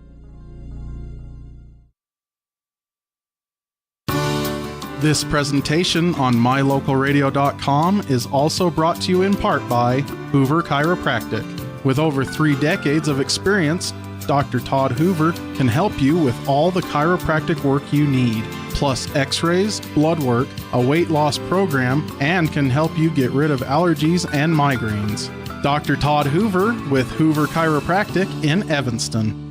This presentation on mylocalradio.com is also brought to you in part by Hoover Chiropractic. With over 3 decades of experience, Dr. Todd Hoover can help you with all the chiropractic work you need, plus x-rays, blood work, a weight loss program, and can help you get rid of allergies and migraines. Dr. Todd Hoover with Hoover Chiropractic in Evanston.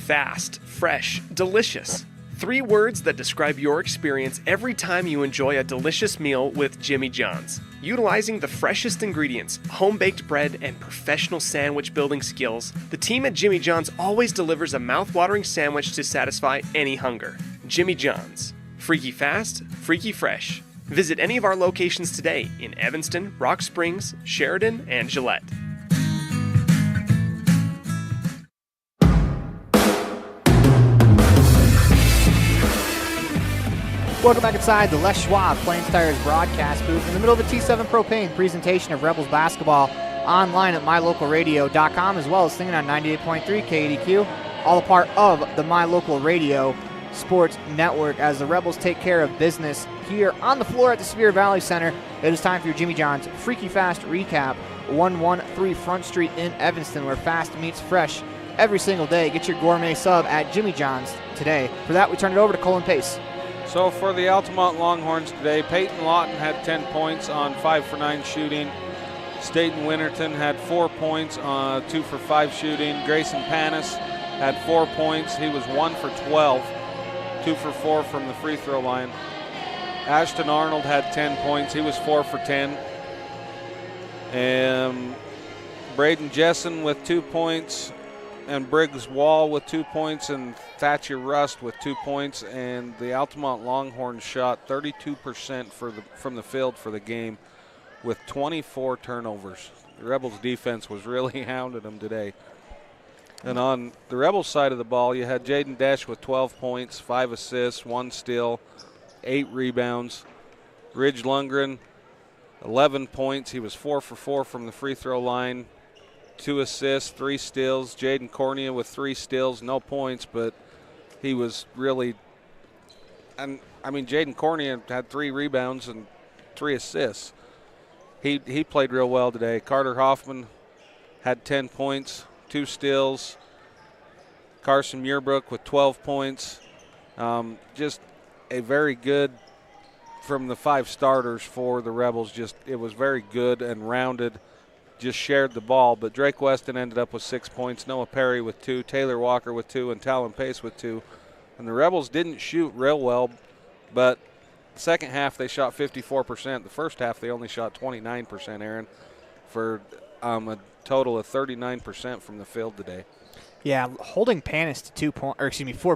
Fast, fresh, delicious. 3 words that describe your experience every time you enjoy a delicious meal with Jimmy John's. Utilizing the freshest ingredients, home-baked bread, and professional sandwich building skills, the team at Jimmy John's always delivers a mouth-watering sandwich to satisfy any hunger. Jimmy John's. Freaky fast, freaky fresh. Visit any of our locations today in Evanston, Rock Springs, Sheridan, and Gillette. Welcome back inside the Les Schwab Plains Tires broadcast booth in the middle of the T7 Propane presentation of Rebels basketball online at mylocalradio.com, as well as singing on 98.3 KDQ, all a part of the My Local Radio Sports Network as the Rebels take care of business here on the floor at the Sevier Valley Center. It is time for your Jimmy John's Freaky Fast recap, 113 Front Street in Evanston, where fast meets fresh every single day. Get your gourmet sub at Jimmy John's today. For that, we turn it over to Colin Pace. So for the Altamont Longhorns today, Peyton Lawton had 10 points on 5 for 9 shooting. Staten Winterton had 4 points on 2 for 5 shooting. Grayson Panis had 4 points. He was 1 for 12, 2 for 4 from the free throw line. Ashton Arnold had 10 points. He was 4 for 10. And Braden Jessen with 2 points. And Briggs Wall with 2 points, and Thatcher Rust with 2 points, and the Altamont Longhorns shot 32% from the field for the game with 24 turnovers. The Rebels defense was really hounding them today. And on the Rebels side of the ball, you had Jaden Desch with 12 points, 5 assists, 1 steal, 8 rebounds. Ridge Lundgren, 11 points. He was 4 for 4 from the free throw line. 2 assists, 3 steals. Jaden Cornea with 3 steals, no points, but he was really, and I mean, Jaden Cornea had 3 rebounds and 3 assists. He played real well today. Carter Hoffman had 10 points, 2 steals. Carson Muirbrook with 12 points. Just a very good from the 5 starters for the Rebels. Just it was very good and rounded. Just shared the ball, but Drake Weston ended up with 6 points, Noah Perry with 2, Taylor Walker with 2, and Talon Pace with 2. And the Rebels didn't shoot real well, but the second half they shot 54%. The first half they only shot 29%, Aaron, for a total of 39% from the field today. Yeah, holding Panis to 4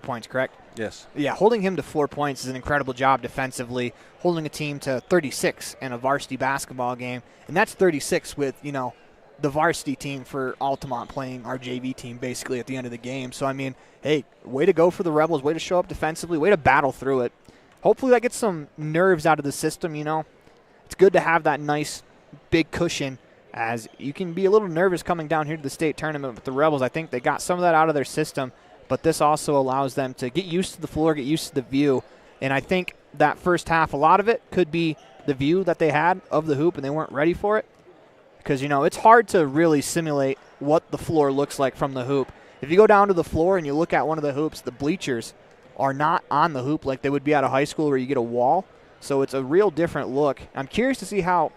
points, correct? Yes. Yeah, holding him to 4 points is an incredible job defensively, holding a team to 36 in a varsity basketball game. And that's 36 with, the varsity team for Altamont playing our JV team basically at the end of the game. So, I mean, hey, way to go for the Rebels, way to show up defensively, way to battle through it. Hopefully that gets some nerves out of the system, It's good to have that nice big cushion, as you can be a little nervous coming down here to the state tournament. But the Rebels, I think they got some of that out of their system, but this also allows them to get used to the floor, get used to the view. And I think that first half, a lot of it could be the view that they had of the hoop and they weren't ready for it. Because, it's hard to really simulate what the floor looks like from the hoop. If you go down to the floor and you look at one of the hoops, the bleachers are not on the hoop like they would be at a high school where you get a wall. So it's a real different look. I'm curious to see how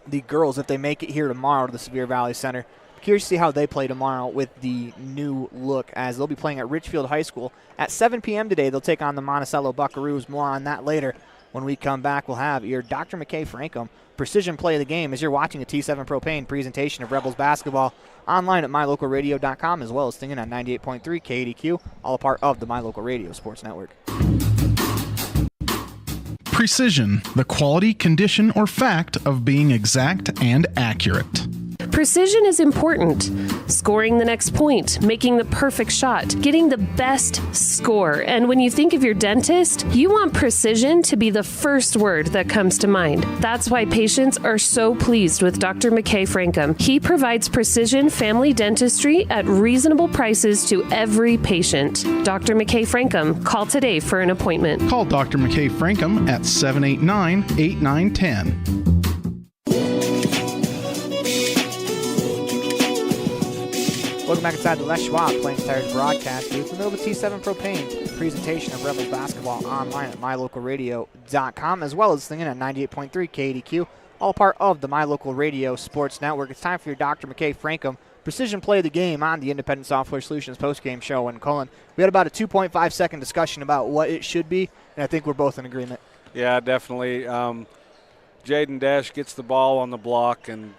the girls, if they make it here tomorrow to the Sevier Valley Center, curious to see how they play tomorrow with the new look, as they'll be playing at Richfield High School. At 7 p.m. today, they'll take on the Monticello Buckaroos. More on that later. When we come back, we'll have your Dr. McKay Frankum precision play of the game as you're watching a T7 Propane presentation of Rebels basketball online at mylocalradio.com, as well as singing on 98.3 KDQ, all a part of the My Local Radio Sports Network. Precision, the quality, condition, or fact of being exact and accurate. Precision is important. Scoring the next point, making the perfect shot, getting the best score. And when you think of your dentist, you want precision to be the first word that comes to mind. That's why patients are so pleased with Dr. McKay Frankum. He provides precision family dentistry at reasonable prices to every patient. Dr. McKay Frankum, call today for an appointment. Call Dr. McKay Frankum at 789-8910. Welcome back inside the Les Schwab Plains Tires broadcast booth in the middle of a T7 Propane presentation of Rebels basketball online at mylocalradio.com, as well as singing at 98.3 KDQ, all part of the My Local Radio Sports Network. It's time for your Dr. McKay Frankum precision play of the game on the Independent Software Solutions postgame show. And Colin, we had about a 2.5 second discussion about what it should be, and I think we're both in agreement. Yeah, definitely. Jaden Dash gets the ball on the block and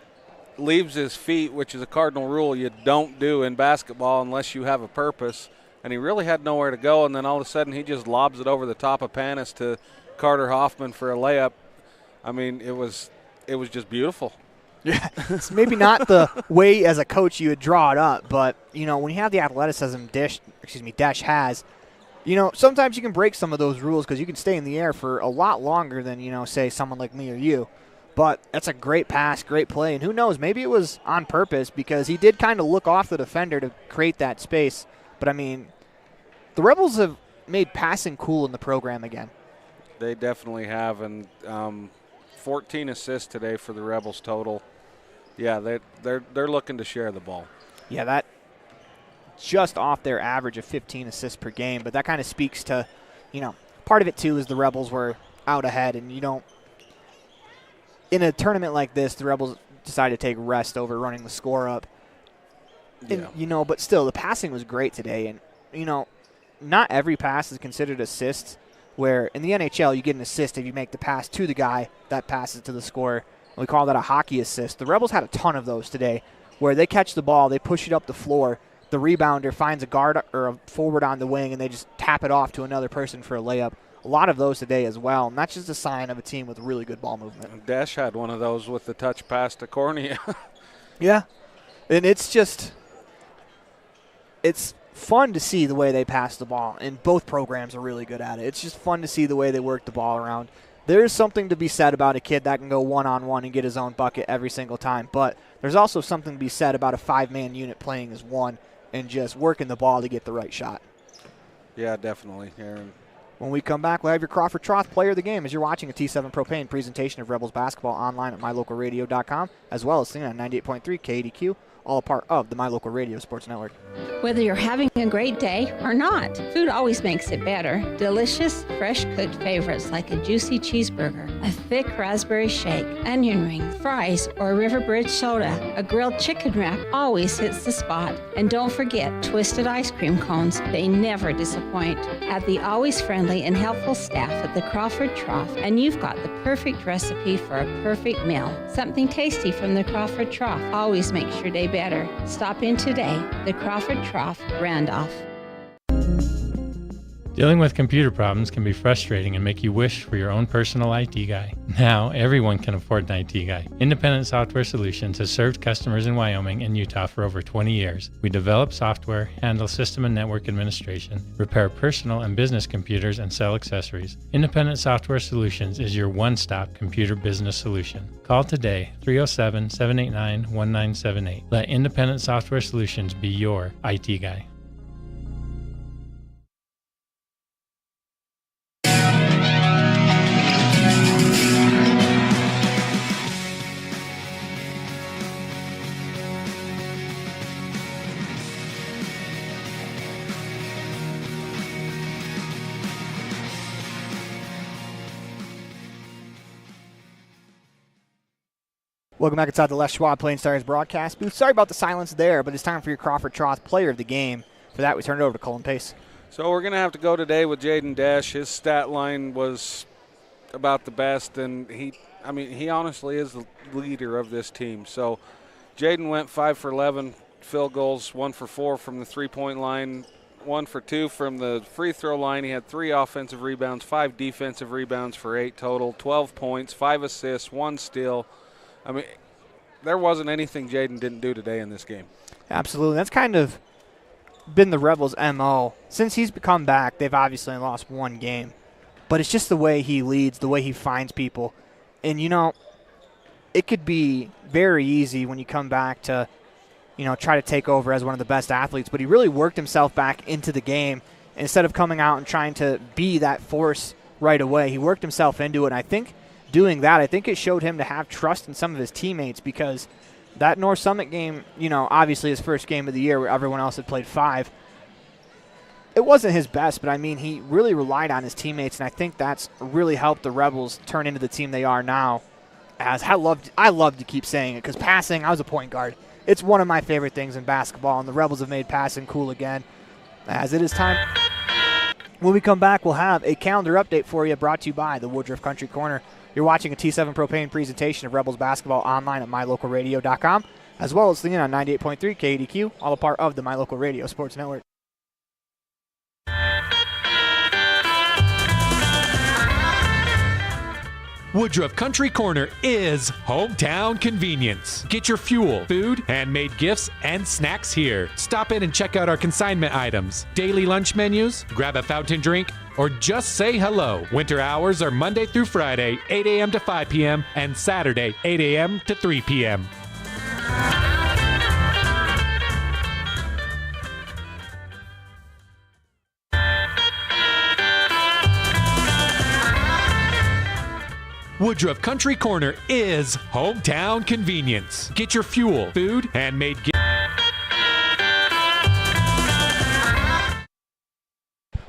leaves his feet, which is a cardinal rule you don't do in basketball unless you have a purpose. And he really had nowhere to go, and then all of a sudden he just lobs it over the top of Panis to Carter Hoffman for a layup. I mean, it was just beautiful. Yeah, it's maybe not the way as a coach you would draw it up, but, you know, when you have the athleticism Dash has, you know, sometimes you can break some of those rules because you can stay in the air for a lot longer than, you know, say someone like me or you. But that's a great pass, great play, and who knows, maybe it was on purpose because he did kind of look off the defender to create that space. But, I mean, the Rebels have made passing cool in the program again. They definitely have, and 14 assists today for the Rebels total. Yeah, they're looking to share the ball. Yeah, that just off their average of 15 assists per game, but that kind of speaks to, you know, part of it too is the Rebels were out ahead, and you don't. In a tournament like this, the Rebels decided to take rest over running the score up. And, Yeah. you know, but still, the passing was great today. And, you know, not every pass is considered assist, where in the NHL you get an assist if you make the pass to the guy that passes to the scorer. We call that a hockey assist. The Rebels had a ton of those today, where they catch the ball, they push it up the floor, the rebounder finds a guard or a forward on the wing, and they just tap it off to another person for a layup. A lot of those today as well, and that's just a sign of a team with really good ball movement. Dash had one of those with the touch pass to Cornea. Yeah, and it's fun to see the way they pass the ball, and both programs are really good at it. It's just fun to see the way they work the ball around. There's something to be said about a kid that can go one-on-one and get his own bucket every single time, but there's also something to be said about a five-man unit playing as one and just working the ball to get the right shot. Yeah, definitely, Aaron. When we come back, we'll have your Crawford Troth player of the game as you're watching a T7 Propane presentation of Rebels basketball online at mylocalradio.com, as well as singing on 98.3 KDQ, all a part of the My Local Radio Sports Network. Whether you're having a great day or not, food always makes it better. Delicious, fresh-cooked favorites like a juicy cheeseburger, a thick raspberry shake, onion rings, fries, or a River Bridge soda. A grilled chicken wrap always hits the spot. And don't forget twisted ice cream cones. They never disappoint. Add the always friendly and helpful staff at the Crawford Trough, and you've got the perfect recipe for a perfect meal. Something tasty from the Crawford Trough always makes your day better. Stop in today. The Crawford Trough, Randolph. Dealing with computer problems can be frustrating and make you wish for your own personal IT guy. Now, everyone can afford an IT guy. Independent Software Solutions has served customers in Wyoming and Utah for over 20 years. We develop software, handle system and network administration, repair personal and business computers, and sell accessories. Independent Software Solutions is your one-stop computer business solution. Call today, 307-789-1978. Let Independent Software Solutions be your IT guy. Welcome back inside the Les Schwab Plains Stars broadcast booth. Sorry about the silence there, but it's time for your Crawford Troth player of the game. For that, we turn it over to Colin Pace. So we're going to have to go today with Jaden Dash. His stat line was about the best, and he honestly is the leader of this team. So Jaden went 5 for 11 field goals, 1 for 4 from the three-point line, 1 for 2 from the free throw line. He had 3 offensive rebounds, 5 defensive rebounds for 8 total, 12 points, 5 assists, 1 steal. I mean, there wasn't anything Jaden didn't do today in this game. Absolutely. That's kind of been the Rebels' MO. Since he's come back, they've obviously lost 1 game. But it's just the way he leads, the way he finds people. And, it could be very easy when you come back to, try to take over as one of the best athletes. But he really worked himself back into the game. Instead of coming out and trying to be that force right away, he worked himself into it. And I think doing that, it showed him to have trust in some of his teammates, because that North Summit game, obviously his first game of the year where everyone else had played 5, it wasn't his best, but he really relied on his teammates, and I think that's really helped the Rebels turn into the team they are now. As I love to keep saying it, because passing, I was a point guard. It's one of my favorite things in basketball, and the Rebels have made passing cool again. As it is time. When we come back, we'll have a calendar update for you, brought to you by the Woodruff Country Corner. You're watching a T7 Propane presentation of Rebels basketball online at mylocalradio.com, as well as singing on 98.3 KDQ, all a part of the My Local Radio Sports Network. Woodruff Country Corner is hometown convenience. Get your fuel, food, handmade gifts, and snacks here. Stop in and check out our consignment items, daily lunch menus, grab a fountain drink, or just say hello. Winter hours are Monday through Friday, 8 a.m. to 5 p.m., and Saturday, 8 a.m. to 3 p.m. Woodruff Country Corner is hometown convenience. Get your fuel, food, handmade gifts.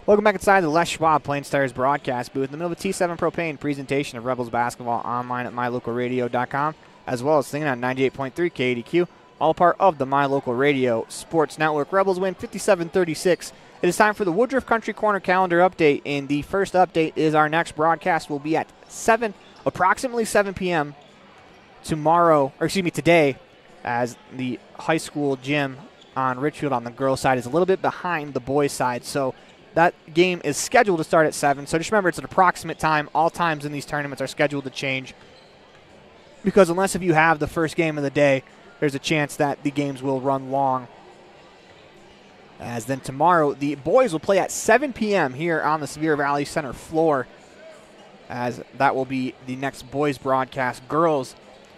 Welcome back inside the Les Schwab Plain Stars broadcast booth in the middle of a T7 Propane presentation of Rebels basketball online at mylocalradio.com, as well as singing on 98.3 KDQ, all part of the My Local Radio Sports Network. Rebels win 57-36. It is time for the Woodruff Country Corner calendar update, and the first update is our next broadcast will be at approximately 7 p.m. today, as the high school gym on Richfield on the girls' side is a little bit behind the boys' side. So that game is scheduled to start at 7. So just remember, it's an approximate time. All times in these tournaments are scheduled to change, because unless if you have the first game of the day, there's a chance that the games will run long. As then tomorrow, the boys will play at 7 p.m. here on the Sevier Valley Center floor, as that will be the next boys broadcast. Girls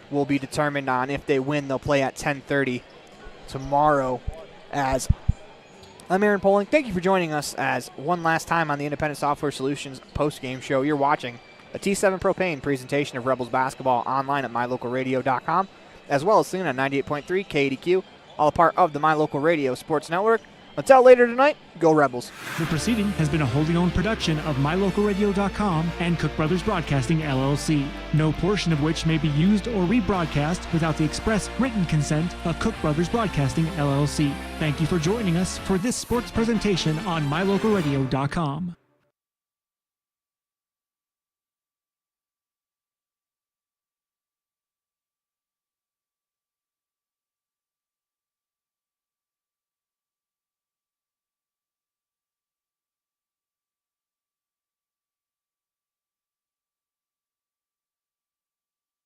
will be determined on if they win. They'll play at 10:30 tomorrow. As I'm Aaron Poling. Thank you for joining us as one last time on the Independent Software Solutions post-game show. You're watching a T7 Propane presentation of Rebels basketball online at mylocalradio.com, as well as seen on 98.3 KDQ, all a part of the My Local Radio Sports Network. Until later tonight, go Rebels. The proceeding has been a wholly owned production of mylocalradio.com and Cook Brothers Broadcasting, LLC, no portion of which may be used or rebroadcast without the express written consent of Cook Brothers Broadcasting, LLC. Thank you for joining us for this sports presentation on mylocalradio.com.